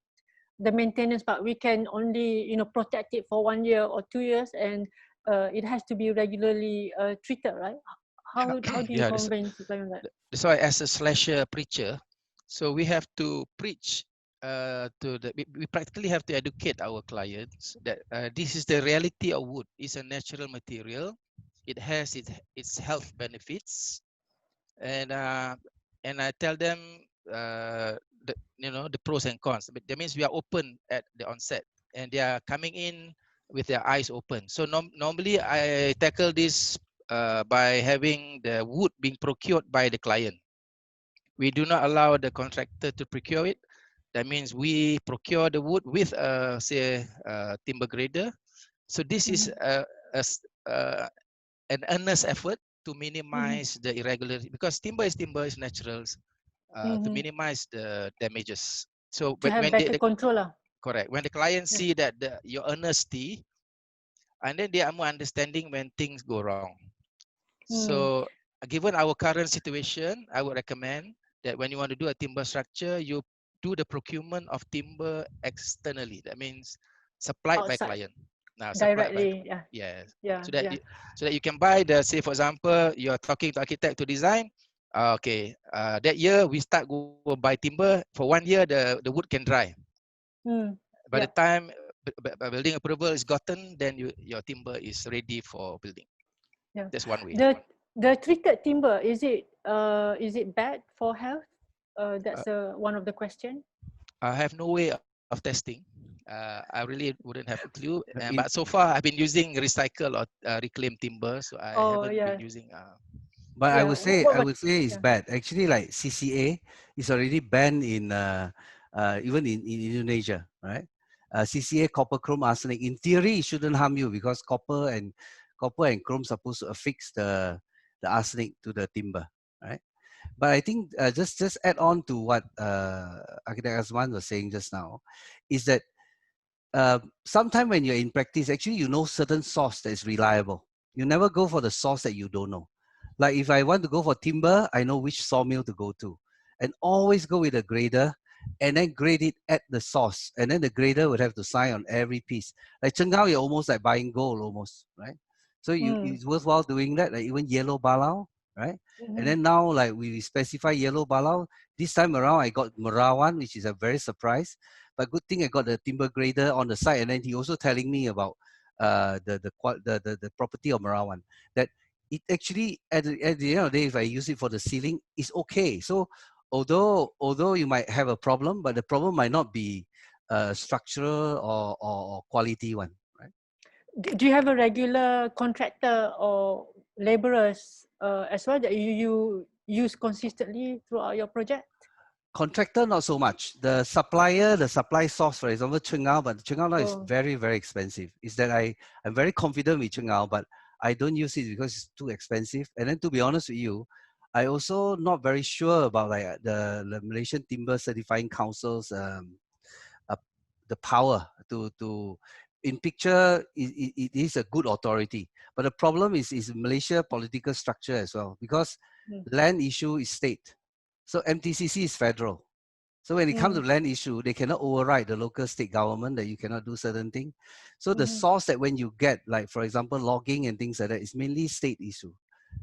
the maintenance part. We can only protect it for 1 year or 2 years, and it has to be regularly treated, right? How do you Yeah, convince people on that? that's why as a slasher preacher, so we have to preach we practically have to educate our clients that this is the reality of wood. It's a natural material. It has its health benefits, and I tell them the pros and cons. But that means we are open at the onset, and they are coming in with their eyes open. So normally I tackle this by having the wood being procured by the client. We do not allow the contractor to procure it. That means we procure the wood with say a timber grader. So this is an earnest effort to minimize the irregularity, because timber is natural, to minimize the damages. So to have when better control. correct, when the clients see that your honesty, and then they are more understanding when things go wrong. So given our current situation, I would recommend that when you want to do a timber structure, you do the procurement of timber externally. That means supplied by Outside. client. Now supplied by, Directly, yes. yeah, So that yeah. so that you can buy the, say for example, you're talking to architect to design. Okay, that year we start go buy timber. For 1 year, the wood can dry. By the time building approval is gotten, then your timber is ready for building. Yeah. That's one way. The treated timber, is it bad for health? That's one of the question. I have no way of testing. I really wouldn't have a clue. But so far, I've been using recycle or reclaimed timber, so I haven't been using. But I would say it's yeah. bad. Actually, like CCA is already banned in even in Indonesia, right? CCA, copper, chrome, arsenic. In theory, it shouldn't harm you because copper and chrome supposed to affix the arsenic to the timber, right? But I think just add on to what Architect Azman was saying just now, is that sometime when you're in practice, actually you know certain source that is reliable. You never go for the source that you don't know. Like if I want to go for timber, I know which sawmill to go to, and always go with a grader, and then grade it at the source, and then the grader would have to sign on every piece. Like Chengao, you're almost like buying gold, almost, right? So it's worthwhile doing that. Like even yellow balau, right? And then now, like we specify yellow balau. This time around, I got Merawan, which is a very surprise. But good thing I got the timber grader on the side, and then he also telling me about the property of Merawan, that it actually at the end of the day, if I use it for the ceiling, it's okay. So although you might have a problem, but the problem might not be structural or quality one, right? Do you have a regular contractor or laborers as well that you use consistently throughout your project? Contractor, not so much. The supplier, the supply source, for example, Chengao, but Chengao now is very, very expensive. Is that I'm very confident with Chengao, but I don't use it because it's too expensive. And then to be honest with you, I also not very sure about like the Malaysian Timber Certifying Council's the power to in picture. It is a good authority, but the problem is Malaysia political structure as well, because land issue is state, so MTCC is federal. So when it comes to land issue, they cannot override the local state government that you cannot do certain thing. So the source that when you get, like for example, logging and things like that, is mainly state issue.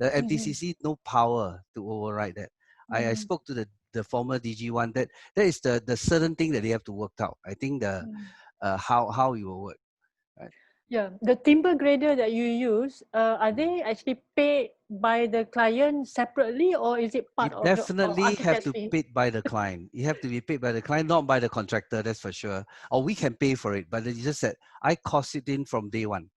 The MTCC no power to override that. I spoke to the former DG1, that is the certain thing that they have to work out. I think the how it will work. Right? Yeah, the timber grader that you use, are they actually paid by the client separately, or is it part You of the definitely have architect's to fee? pay by the client. You have to be paid by the client, not by the contractor, that's for sure. Or we can pay for it, but it's just that I cost it in from day one.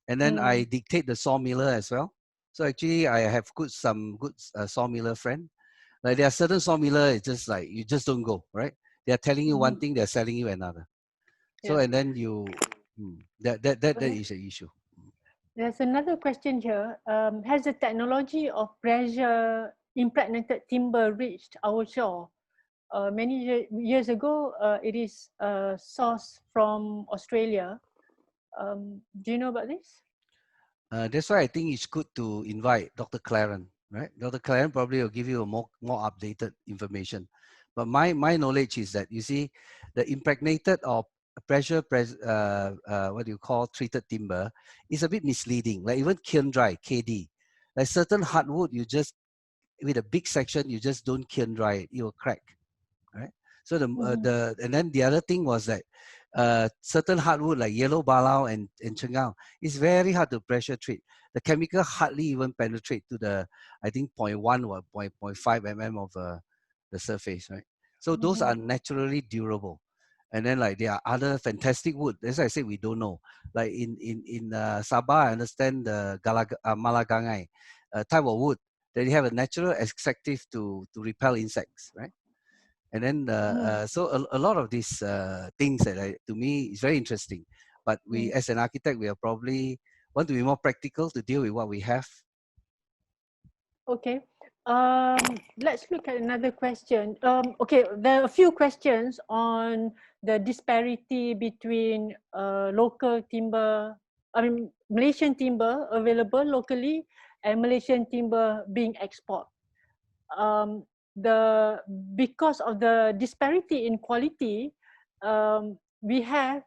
And then I dictate the sawmiller as well. So actually I have some good sawmiller friend. Like there are certain sawmiller, it's just like, you just don't go, right? They're telling you one thing, they're selling you another. So, and then that is an issue. There's another question here. Has the technology of pressure impregnated timber reached our shore? Many years ago, it is sourced from Australia. Do you know about this? That's why I think it's good to invite Dr. Claren, right? Dr. Claren probably will give you a more updated information. But my knowledge is that, you see, the impregnated or what do you call, treated timber is a bit misleading. Like even kiln dry, KD, like certain hardwood, you just, with a big section, you just don't kiln dry it, it will crack, right? So and then the other thing was that certain hardwood like yellow balau and chengao is very hard to pressure treat. The chemical hardly even penetrate to the, I think, 0.1 or 0.5 mm of the surface, right? So those are naturally durable. And then like there are other fantastic wood. As I said, we don't know. Like in Sabah, I understand the Malagangai type of wood, they have a natural extractive to repel insects, right? And then so a lot of these things that to me is very interesting. But we, as an architect, we are probably want to be more practical to deal with what we have. Okay. Let's look at another question. Okay, there are a few questions on the disparity between local timber, Malaysian timber available locally and Malaysian timber being exported. Because of the disparity in quality, we have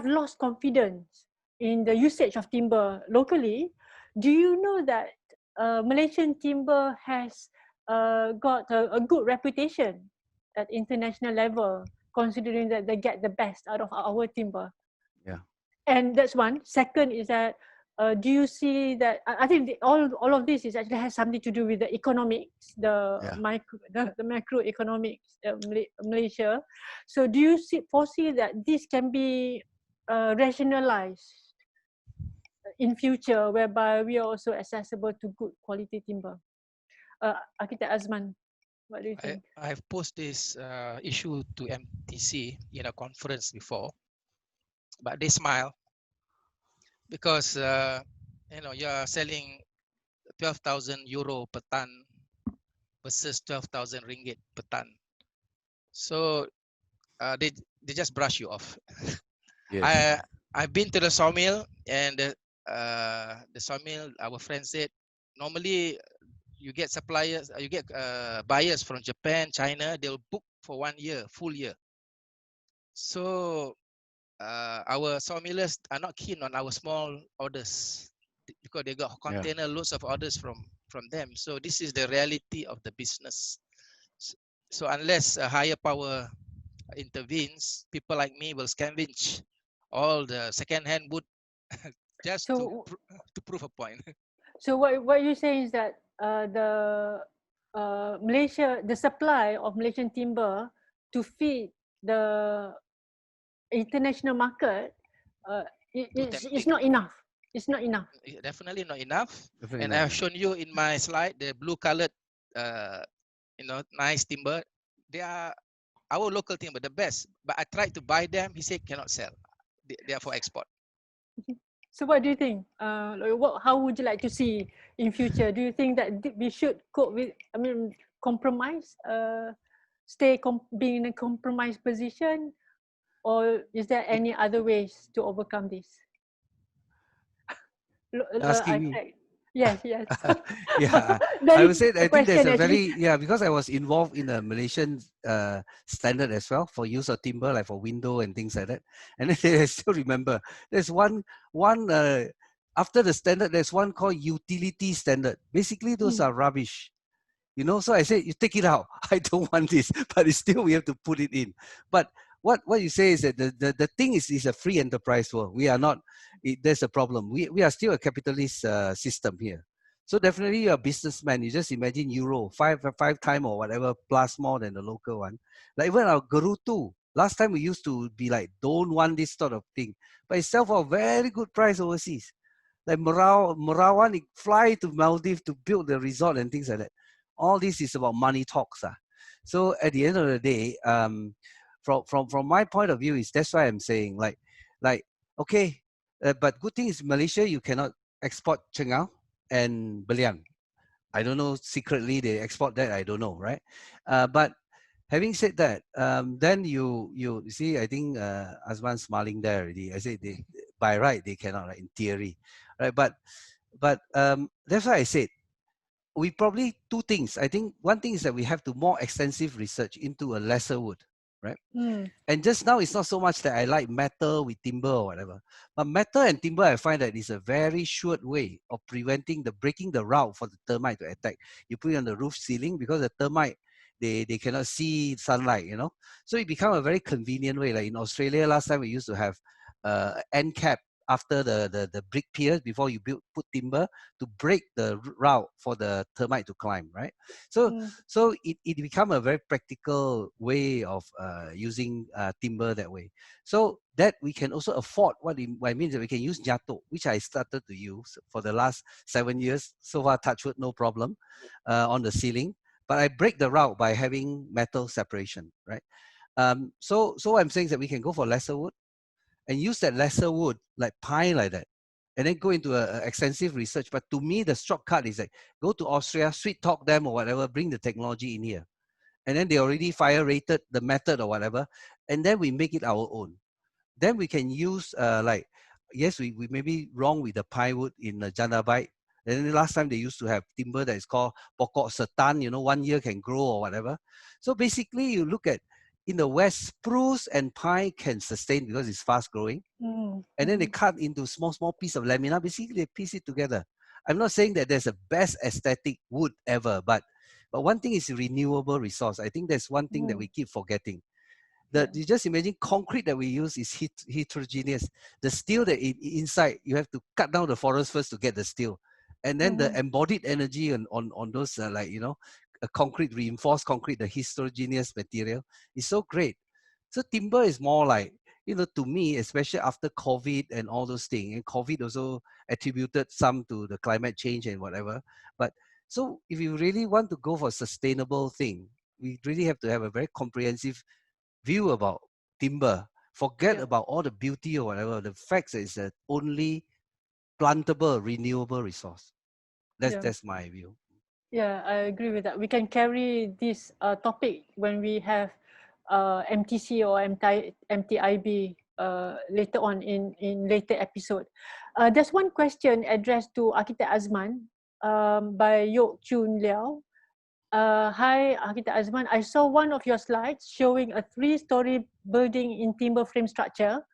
lost confidence in the usage of timber locally. Do you know that Malaysian timber has got a good reputation at international level, considering that they get the best out of our timber? Yeah. And that's one. Second is that do you see that I think all of this is actually has something to do with the economics, the macroeconomics of Malaysia. So do you foresee that this can be rationalized in future, whereby we are also accessible to good quality timber? Architect Azman, what do you think? I've posed this issue to MTC in a conference before, but they smile because you are selling 12,000 euro per ton versus 12,000 ringgit per ton. So they just brush you off. Yes. I've been to the sawmill, and the sawmill, our friend said, normally you get suppliers, you get buyers from Japan, China, they'll book for 1 year, full year. So our sawmillers are not keen on our small orders because they got container loads of orders from them. So this is the reality of the business. So unless a higher power intervenes, people like me will scavenge all the second-hand wood just to prove a point. So what you say is that Malaysia, the supply of Malaysian timber to feed the international market, it's not enough. It's not enough. Definitely not enough. Definitely and not I've shown you in my slide the blue-colored, nice timber. They are our local timber, the best. But I tried to buy them. He said cannot sell. They are for export. So what do you think? How would you like to see in future? Do you think that we should compromise, being in a compromised position, or is there any other ways to overcome this? Asking me. Yes. Yeah, I would say I think there's a very because I was involved in a Malaysian standard as well for use of timber, like for window and things like that. And then I still remember there's one after the standard, there's one called utility standard. Basically, those are rubbish. So I said, you take it out. I don't want this, but it's still we have to put it in. But what you say is that the thing is a free enterprise world. We are not. There's a problem. We are still a capitalist system here. So definitely you're a businessman. You just imagine euro five time or whatever plus more than the local one. Like even our Gerutu, last time we used to be like, don't want this sort of thing, but it's sell for a very good price overseas. Like Merawan, fly to Maldives to build the resort and things like that. All this is about money talks. So at the end of the day, from my point of view, is that's why I'm saying like okay, but good thing is Malaysia, you cannot export Chengao and Belian. I don't know, secretly they export that, I don't know, right? But having said that, then you see, I think Azman smiling there already. I said by right they cannot, right, in theory, right? But that's why I said we probably two things. I think one thing is that we have to more extensive research into a lesser wood, right? And just now it's not so much that I like metal with timber or whatever, but metal and timber I find that is a very short way of preventing the breaking the route for the termite to attack. You put it on the roof ceiling because the termite they cannot see sunlight, you know. So it become a very convenient way. Like in Australia last time we used to have end cap after the brick piers before you put timber to break the route for the termite to climb, right? So it become a very practical way of using timber that way. So that we can also afford what it means that we can use nyato, which I started to use for the last 7 years. So far, touch wood, no problem on the ceiling. But I break the route by having metal separation, right? So what I'm saying is that we can go for lesser wood and use that lesser wood like pine like that, and then go into a extensive research. But to me, the shortcut is like go to Austria, sweet talk them or whatever, bring the technology in here, and then they already fire rated the method or whatever, and then we make it our own. Then we can use like, yes, we may be wrong with the pine wood in Janabite. And then last time they used to have timber that is called pokok setan, you know, 1 year can grow or whatever. So basically you look at in the West, spruce and pine can sustain because it's fast growing. And then they cut into small piece of lamina. Basically, they piece it together. I'm not saying that there's a best aesthetic wood ever, but one thing is renewable resource. I think that's one thing that we keep forgetting. You just imagine concrete that we use is heterogeneous. The steel that inside, you have to cut down the forest first to get the steel. And then the embodied energy on those, like, you know, a concrete, reinforced concrete, the heterogeneous material is so great. So timber is more like, you know, to me, especially after COVID and all those things, and COVID also attributed some to the climate change and whatever. But so if you really want to go for a sustainable thing, we really have to have a very comprehensive view about timber. Forget about all the beauty or whatever. The fact is that only plantable, renewable resource. That's my view. Yeah, I agree with that. We can carry this topic when we have MTC or MTIB later on in later episode. There's one question addressed to Arkitek Azman by Yok Chun Liao. Hi, Arkitek Azman. I saw one of your slides showing a 3-story building in timber frame structure.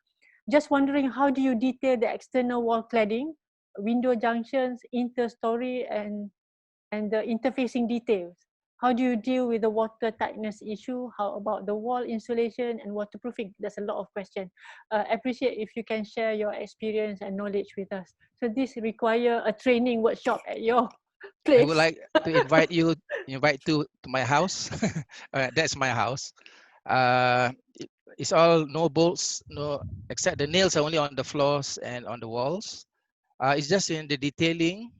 Just wondering, how do you detail the external wall cladding, window junctions, inter-story, and the interfacing details? How do you deal with the water tightness issue? How about the wall insulation and waterproofing? There's a lot of questions. Appreciate if you can share your experience and knowledge with us. So this require a training workshop at your place. I would like to invite you to my house. That's my house. It's all no bolts, no, except the nails are only on the floors and on the walls. It's just in the detailing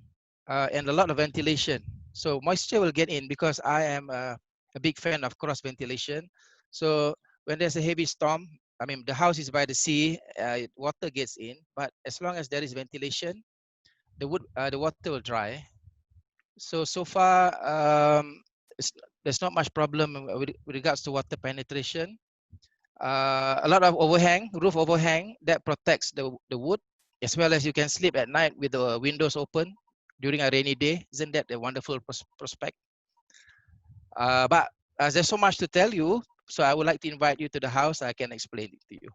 and a lot of ventilation. So moisture will get in because I am a big fan of cross ventilation. So when there's a heavy storm, I mean, the house is by the sea, water gets in, but as long as there is ventilation, the water will dry. So far, there's not much problem with regards to water penetration. A lot of roof overhang that protects the wood, as well as you can sleep at night with the windows open during a rainy day. Isn't that a wonderful prospect? But there's so much to tell you, so I would like to invite you to the house. I can explain it to you.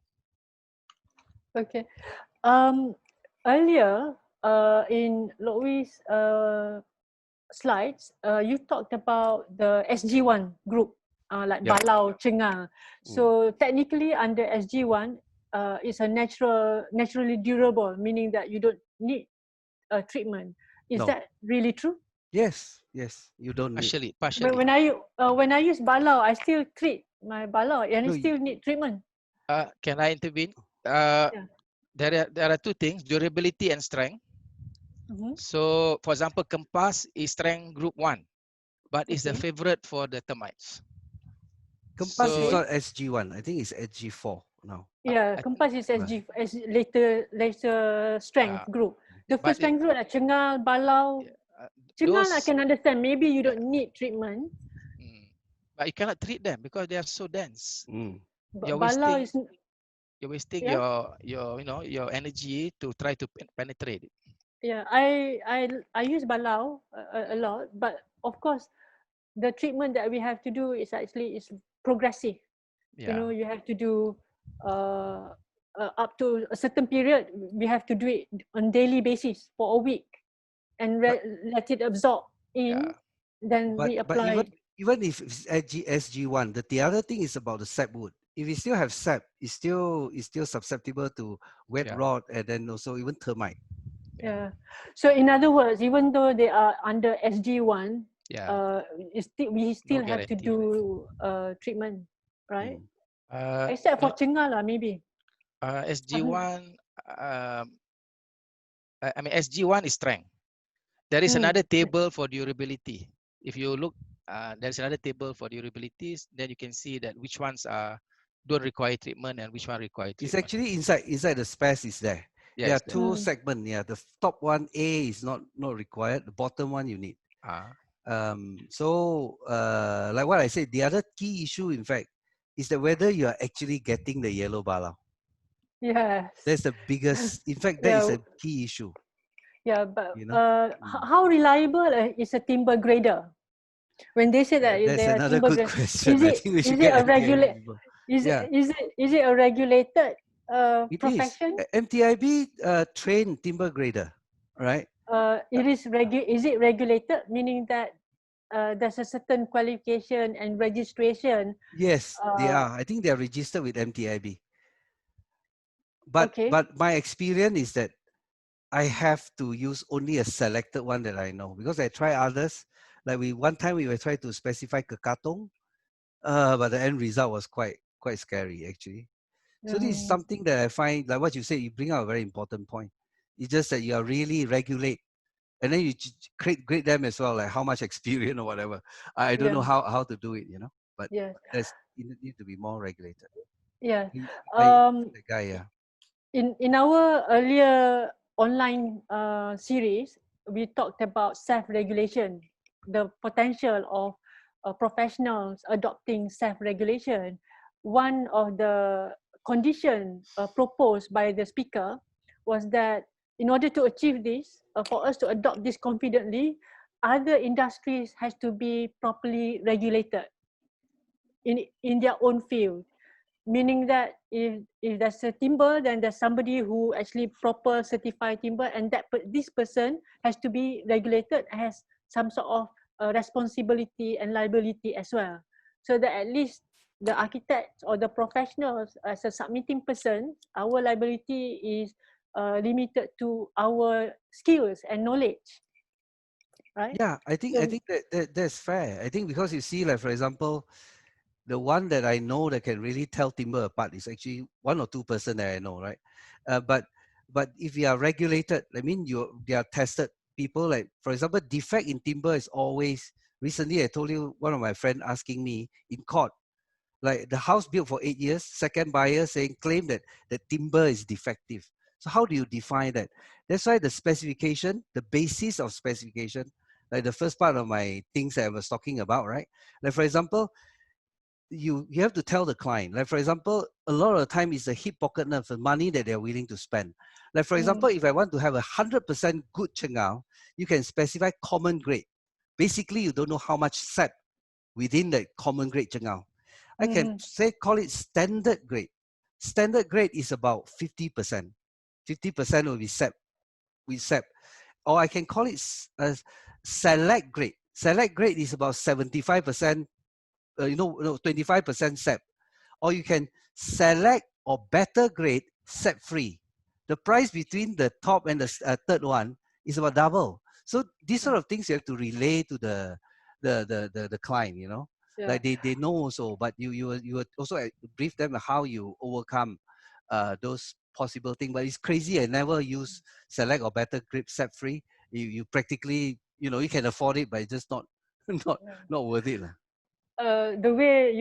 Okay. Earlier in Louis' slides, you talked about the SG1 group, like Balau, Chengal. So technically under SG1, it's a naturally durable, meaning that you don't need a treatment. Is that really true? Yes, you don't partially. But when I use Balau, I still treat my Balau and I still need treatment. Can I intervene? There are two things: durability and strength. So, for example, Kempas is strength group 1, but it's the favorite for the termites. Kempas is not SG1. I think it's SG4 now. Yeah, Kempas is SG later strength group. The first strength group like Chengal, Balau. Chengal I can understand. Maybe you don't need treatment. But you cannot treat them because they are so dense. Balau is You're wasting Yeah. your energy to try to penetrate it. Yeah, I use balau a lot, but of course the treatment that we have to do is actually is progressive. You Yeah. know, you have to do up to a certain period. We have to do it on daily basis for a week and But let it absorb Yeah. in. Then we but even apply. even if it's SG1, the other thing is about the sap wood. If you still have sap, it's still susceptible to wet Yeah. rot and then also even termite. Yeah. Yeah. So in other words, even though they are under SG1, Yeah. we No still have to guarantee. do treatment, right? Mm. Except for No. cengar lah, maybe. SG1. I mean, SG1 is strength. There is another table for durability. If you look, there's another table for durabilities. Then you can see that which ones don't require treatment and which one require It's treatment. actually inside the space is there. There Yes. are two segments. Yeah, the top one A is not required. The bottom one you need. Like what I said, the other key issue, in fact, is that whether you are actually getting the yellow bala. Yes. That's the biggest. In fact, that is Yeah. a key issue. Yeah, but You know. how reliable is a timber grader? When they say that That's they are another timber good grader, question. I think we should get a MTIB regular people. is Yeah, is it a regulated it is. profession? MTIB trained timber grader, right? Is it regulated, meaning that there's a certain qualification and registration? Yes, they Uh, are. I think they are registered with MTIB. But okay. my experience is that I have to use only a selected one that I know because I try others. Like one time we were trying to specify kekatong, but the end result was quite scary actually. So this is something that I find, like what you said, you bring out a very important point. It's just that you are really regulate, and then you grade them as well, like how much experience or whatever. I don't know Yeah. how to do it, but Yeah. there's you need to be more regulated. Yeah. The guy, yeah. In our earlier online series, we talked about self-regulation, the potential of professionals adopting self-regulation. One of the conditions proposed by the speaker was that in order to achieve this, for us to adopt this confidently, other industries has to be properly regulated in their own field. Meaning that if there's a timber, then there's somebody who actually proper certified timber, and this person has to be regulated, has some sort of responsibility and liability as well, so that at least the architects or the professionals as a submitting person, our liability is limited to our skills and knowledge, right? Yeah, I think So that's fair. I think because you see, like for example, the one that I know that can really tell timber apart is actually one or two person that I know, right? But if you are regulated, I mean they are tested people. Like for example, defect in timber is always. Recently, I told you one of my friend asking me in court, like the house built for 8 years, second buyer claim that the timber is defective. So how do you define that? That's why the specification, the basis of specification, like the first part of my things that I was talking about, right? Like for example, you have to tell the client, like for example, a lot of the time is the hip pocket nerve, the money that they're willing to spend. Like for example, if I want to have 100% good chengao, you can specify common grade. Basically, you don't know how much sap within the common grade chengao. I can call it standard grade. Standard grade is about 50%. 50% will be sap with sap. Or I can call it select grade. Select grade is about 75%, 25% sap. Or you can select or better grade sap free. The price between the top and the third one is about double. So these sort of things you have to relay to the client, like they know also, but you also brief them how you overcome those possible things. But it's crazy. I never use select or better grade sap free. You practically, you can afford it, but it's just not not worth it. The way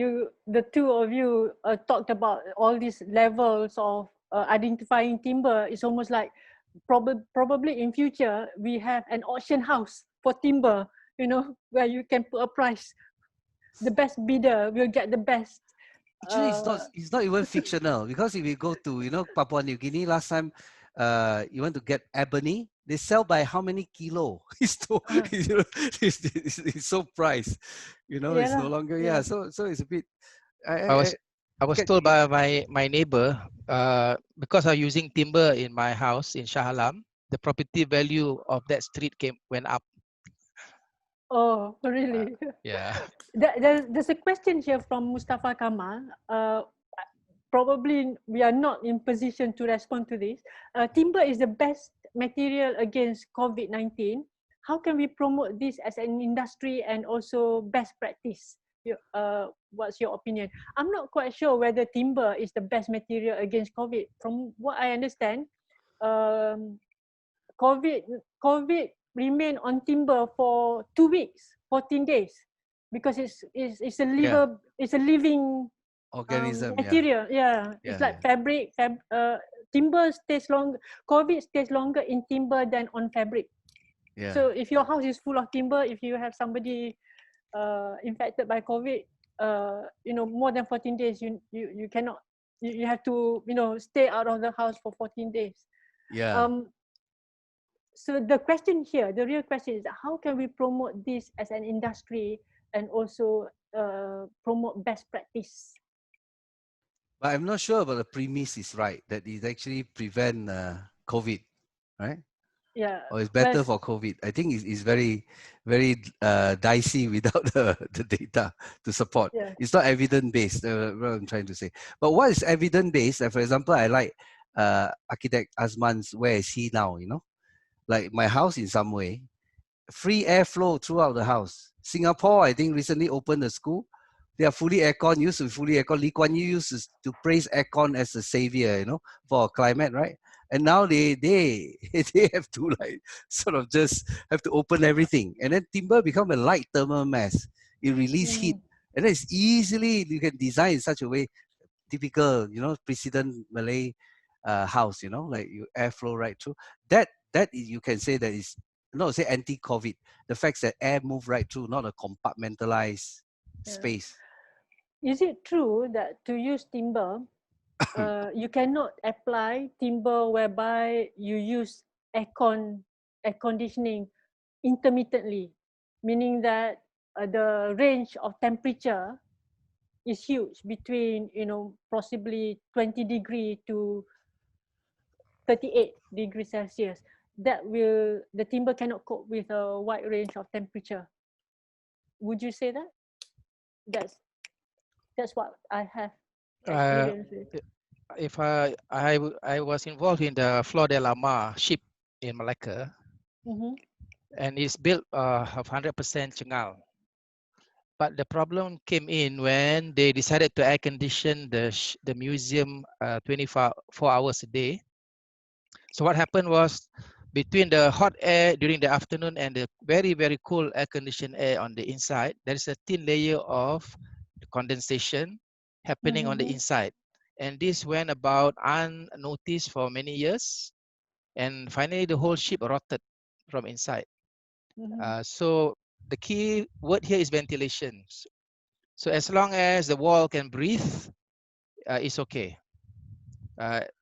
the two of you talked about all these levels of identifying timber is almost like probably in future we have an auction house for timber, where you can put a price. The best bidder will get the best Actually, it's not even fictional, because if you go to, you know, Papua New Guinea last time, you want to get ebony, they sell by how many kilo? It's so, you know, it's so priced, you know, it's no longer, yeah. So it's a bit, I was told by my neighbor, because I'm using timber in my house in Shah Alam, the property value of that street went up. Oh, really? Yeah. There's a question here from Mustafa Kamal. Probably we are not in position to respond to this. Timber is the best material against COVID-19. How can we promote this as an industry and also best practice? What's your opinion? I'm not quite sure whether timber is the best material against COVID. From what I understand, COVID remained on timber for 2 weeks, 14 days, because it's a living organism, material. It's like fabric. Timber stays longer. COVID stays longer in timber than on fabric. So if your house is full of timber, if you have somebody infected by COVID, more than 14 days, you cannot. You have to stay out of the house for 14 days. So the question here, the real question is, how can we promote this as an industry and also promote best practice? But I'm not sure about the premise is right, that it actually prevent COVID, right? Yeah. Or it's better for COVID. I think it's very, very dicey without the data to support. It's not evidence-based, what I'm trying to say. But what is evidence-based? For example, I like Arkitek Azman's, where is he now, you know? Like my house in some way, free airflow throughout the house. Singapore, I think, recently opened a school. They are fully aircon, used to be fully aircon. Lee Kuan Yew used to praise aircon as a savior, you know, for climate, right? And now they have to like sort of just have to open everything. And then timber become a light thermal mass. It release heat. And then it's easily, you can design in such a way, typical, you know, precedent Malay house, you know, like you airflow right through. That you can say that is, not say anti-COVID. The fact that air move right through, not a compartmentalized space. Is it true that to use timber, you cannot apply timber whereby you use air conditioning intermittently, meaning that the range of temperature is huge, between possibly 20 degree to 38 degrees Celsius. The timber cannot cope with a wide range of temperature. Would you say that? That's what I have experienced with. If I was involved in the Flor de la Mar ship in Malacca, and it's built of 100% Chengal. But the problem came in when they decided to air condition the museum 24 hours a day. So what happened was, between the hot air during the afternoon and the very, very cool air conditioned air on the inside, there is a thin layer of condensation happening on the inside. And this went about unnoticed for many years. And finally, the whole ship rotted from inside. So the key word here is ventilation. So as long as the wall can breathe, it's okay.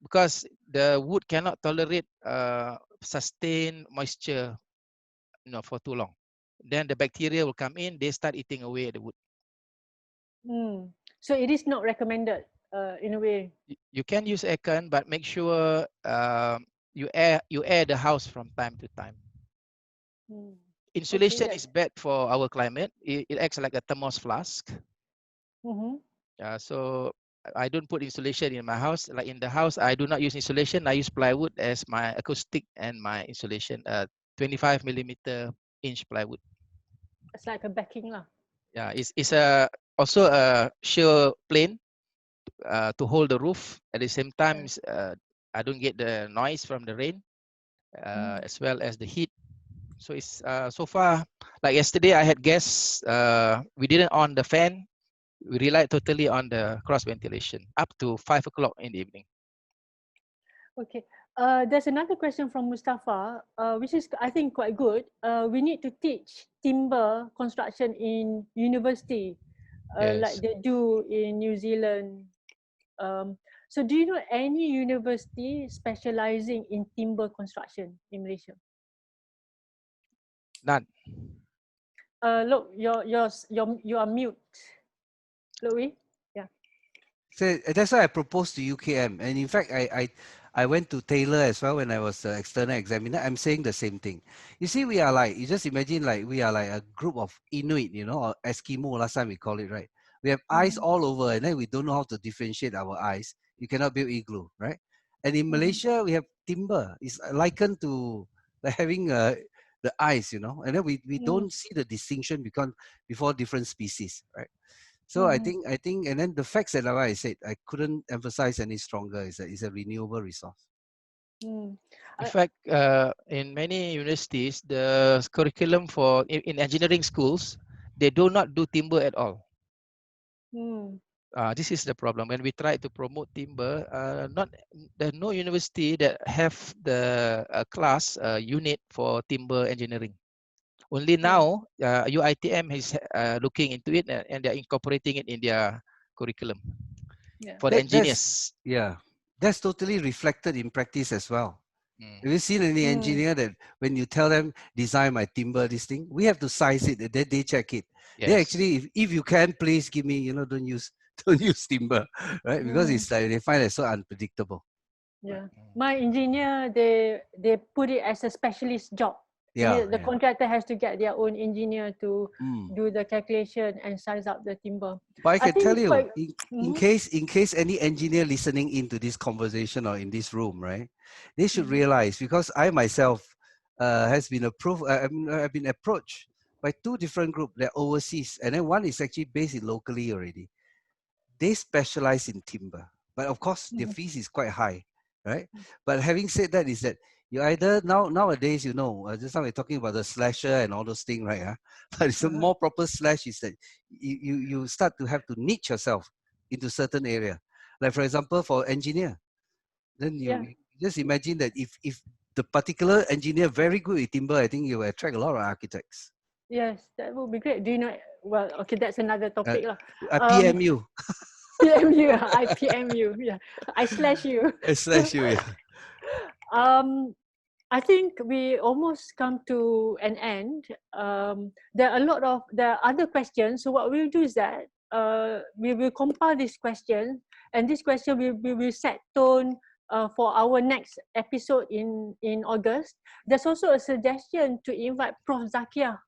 Because the wood cannot tolerate sustained moisture, for too long. Then the bacteria will come in, they start eating away at the wood. So it is not recommended in a way. You can use aircon, but make sure you air the house from time to time. Insulation is bad for our climate. It acts like a thermos flask. So I don't put insulation in my house. Like in the house, I do not use insulation. I use plywood as my acoustic and my insulation. 25 millimeter inch plywood. It's like a backing lah. Yeah, it's also a sheer plane to hold the roof. At the same time, I don't get the noise from the rain, as well as the heat. So it's so far, like yesterday I had guests. We didn't on the fan. We relied totally on the cross ventilation up to 5 o'clock in the evening. Okay. There's another question from Mustafa, which is, I think, quite good. We need to teach timber construction in university. like Yes. they do in New Zealand. So do you know any university specializing in timber construction in Malaysia? None. Look, you are mute. Louis? Yeah. So that's why I proposed to UKM, and in fact, I went to Taylor as well when I was the external examiner. I'm saying the same thing. You see, we are like, you just imagine like we are like a group of Inuit, you know, or Eskimo. Last time we call it, right? We have eyes all over, and then we don't know how to differentiate our eyes. You cannot build igloo, right? And in Malaysia, we have timber. It's likened to like having the eyes, you know, and then we don't see the distinction because before different species, right? So I think, and then the facts that like I said, I couldn't emphasize any stronger. Is a renewable resource. Mm. In fact, in many universities, the curriculum for in engineering schools, they do not do timber at all. This is the problem. When we try to promote timber, there's no university that have the class unit for timber engineering. Only now, UITM is looking into it and they're incorporating it in their curriculum for the engineers. That's totally reflected in practice as well. Have you seen any engineer that when you tell them design my timber, this thing, we have to size it, they check it. Yes. They actually, if you can, please give me, you know, don't use timber, right? Because it's like they find it so unpredictable. Yeah, my engineer, they put it as a specialist job. Yeah, the contractor has to get their own engineer to do the calculation and size up the timber. But I can tell you, in case any engineer listening into this conversation or in this room, right, they should realize, because I myself has been approved, I've been approached by 2 different groups. They're overseas, and then one is actually based locally already. They specialize in timber, but of course their fees is quite high, right? But having said that, is that you either nowadays, you know, just now we're talking about the slasher and all those things, right? But it's a more proper slash is that you start to have to niche yourself into certain area. Like for example, for engineer, then you just imagine that if the particular engineer very good with timber, I think you will attract a lot of architects. Yes, that would be great. Do you know? Well, okay, that's another topic lah. PMU. PMU, I PMU, yeah. I slash you. I slash you, yeah. I think we almost come to an end. There are other questions. So what we'll do is that we will compile this question, and this question we will set tone for our next episode in August. There's also a suggestion to invite Prof. Zakia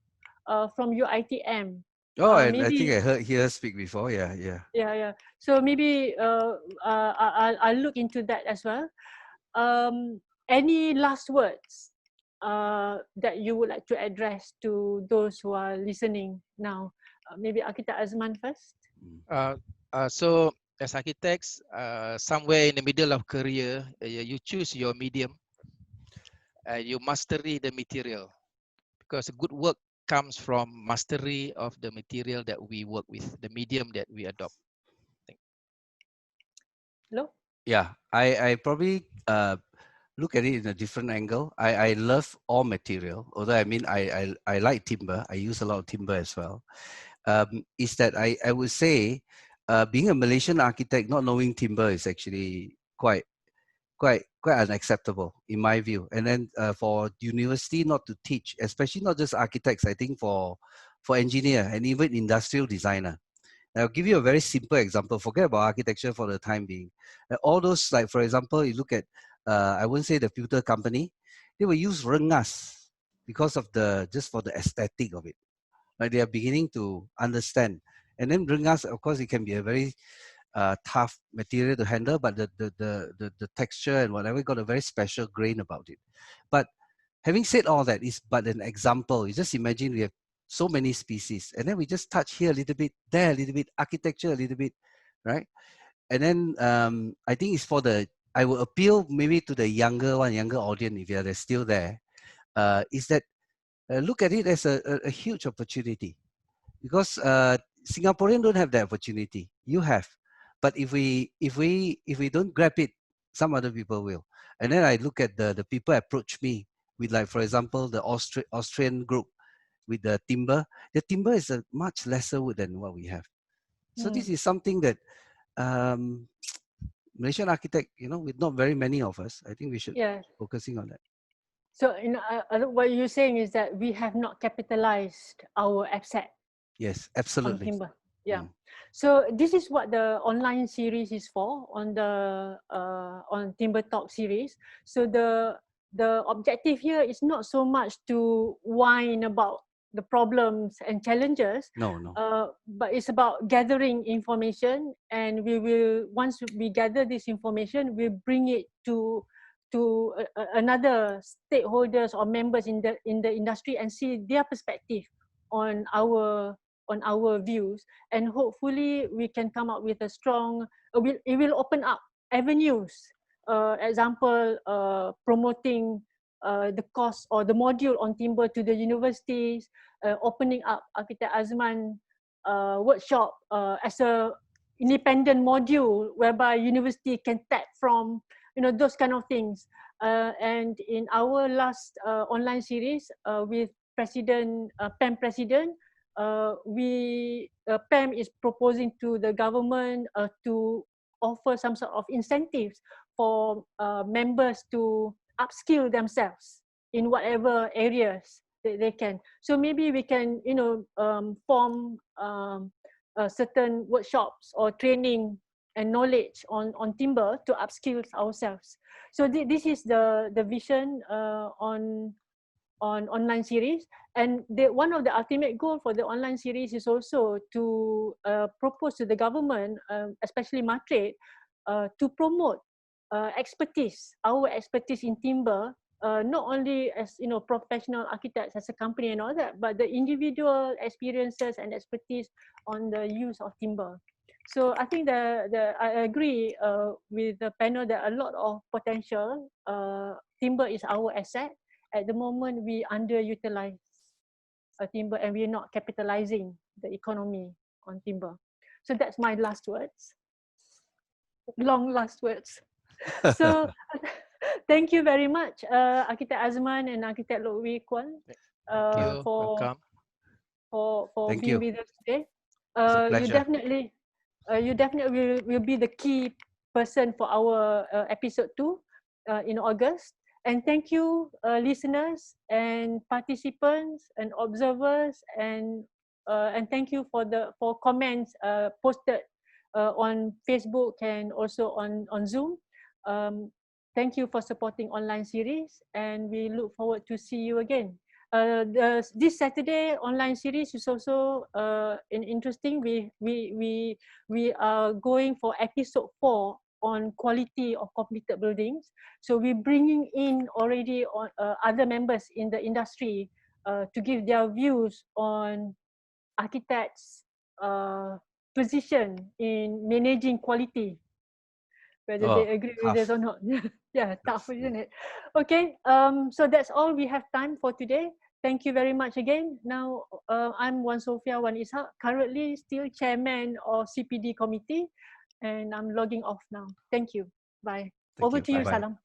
from UITM. I think I heard her speak before. Yeah. So maybe I'll look into that as well. Any last words that you would like to address to those who are listening now? Maybe Arkitek Azman first. So as architects, somewhere in the middle of career, you choose your medium. You mastery the material, because good work comes from mastery of the material that we work with, the medium that we adopt. Hello? Yeah, I probably look at it in a different angle. I love all material, although I mean I like timber. I use a lot of timber as well. Is that I would say being a Malaysian architect, not knowing timber is actually quite unacceptable in my view. And then for university not to teach, especially not just architects, I think for engineer and even industrial designer. I'll give you a very simple example. Forget about architecture for the time being. All those, like for example, you look at, I wouldn't say the filter company, they will use rengas because of just for the aesthetic of it. Like they are beginning to understand. And then rengas, of course, it can be a very tough material to handle, but the texture and whatever got a very special grain about it. But having said all that, is but an example. You just imagine we have so many species, and then we just touch here a little bit, there a little bit, architecture a little bit, right? And then I think it's I will appeal maybe to the younger audience, if they're still there, is that look at it as a huge opportunity, because Singaporeans don't have that opportunity. You have, but if we don't grab it, some other people will. And then I look at the people approach me with, like for example, the Austrian group with the timber. The timber is a much lesser wood than what we have. So this is something that Malaysian architect, you know, with not very many of us, I think we should focusing on that. So, you know, what you're saying is that we have not capitalized our asset. Yes, On absolutely. timber. Yeah. So this is what the online series is for, on the on Timber Talk series. So the objective here is not so much to whine about the problems and challenges. No. But it's about gathering information, and we will, once we gather this information, we bring it to another stakeholders or members in the industry and see their perspective on our views, and hopefully we can come up with a strong, it will open up avenues, example, promoting the course or the module on timber to the universities, opening up Arkitek Azman workshop as a independent module whereby university can tap from, you know, those kind of things. And in our last online series with President, PEM President, PEM is proposing to the government to offer some sort of incentives for members to upskill themselves in whatever areas they can. So maybe we can, you know, form certain workshops or training and knowledge on timber to upskill ourselves. So this is the vision on online series. And one of the ultimate goal for the online series is also to propose to the government, especially Matrade, to promote expertise, our expertise in timber, not only as, you know, professional architects as a company and all that, but the individual experiences and expertise on the use of timber. So I think I agree with the panel that a lot of potential. Timber is our asset. At the moment, we underutilize timber and we're not capitalizing the economy on timber. So that's my last words. Long last words. So thank you very much, Arkitek Azman and Arkitek Kuang, for being with us today. You definitely will be the key person for our episode 2 in August. And thank you, listeners and participants and observers, and thank you for comments posted on Facebook and also on Zoom. Thank you for supporting online series, and we look forward to see you again. This Saturday online series is also interesting. We are going for episode 4 on quality of completed buildings. So we're bringing in already other members in the industry to give their views on architects' position in managing quality, whether they agree with us or not. Yeah, tough, isn't it? Okay, so that's all we have time for today. Thank you very much again. Now, I'm Wan Sofia Wan Ishak, currently still chairman of CPD committee, and I'm logging off now. Thank you. Bye. Over to you, Salam.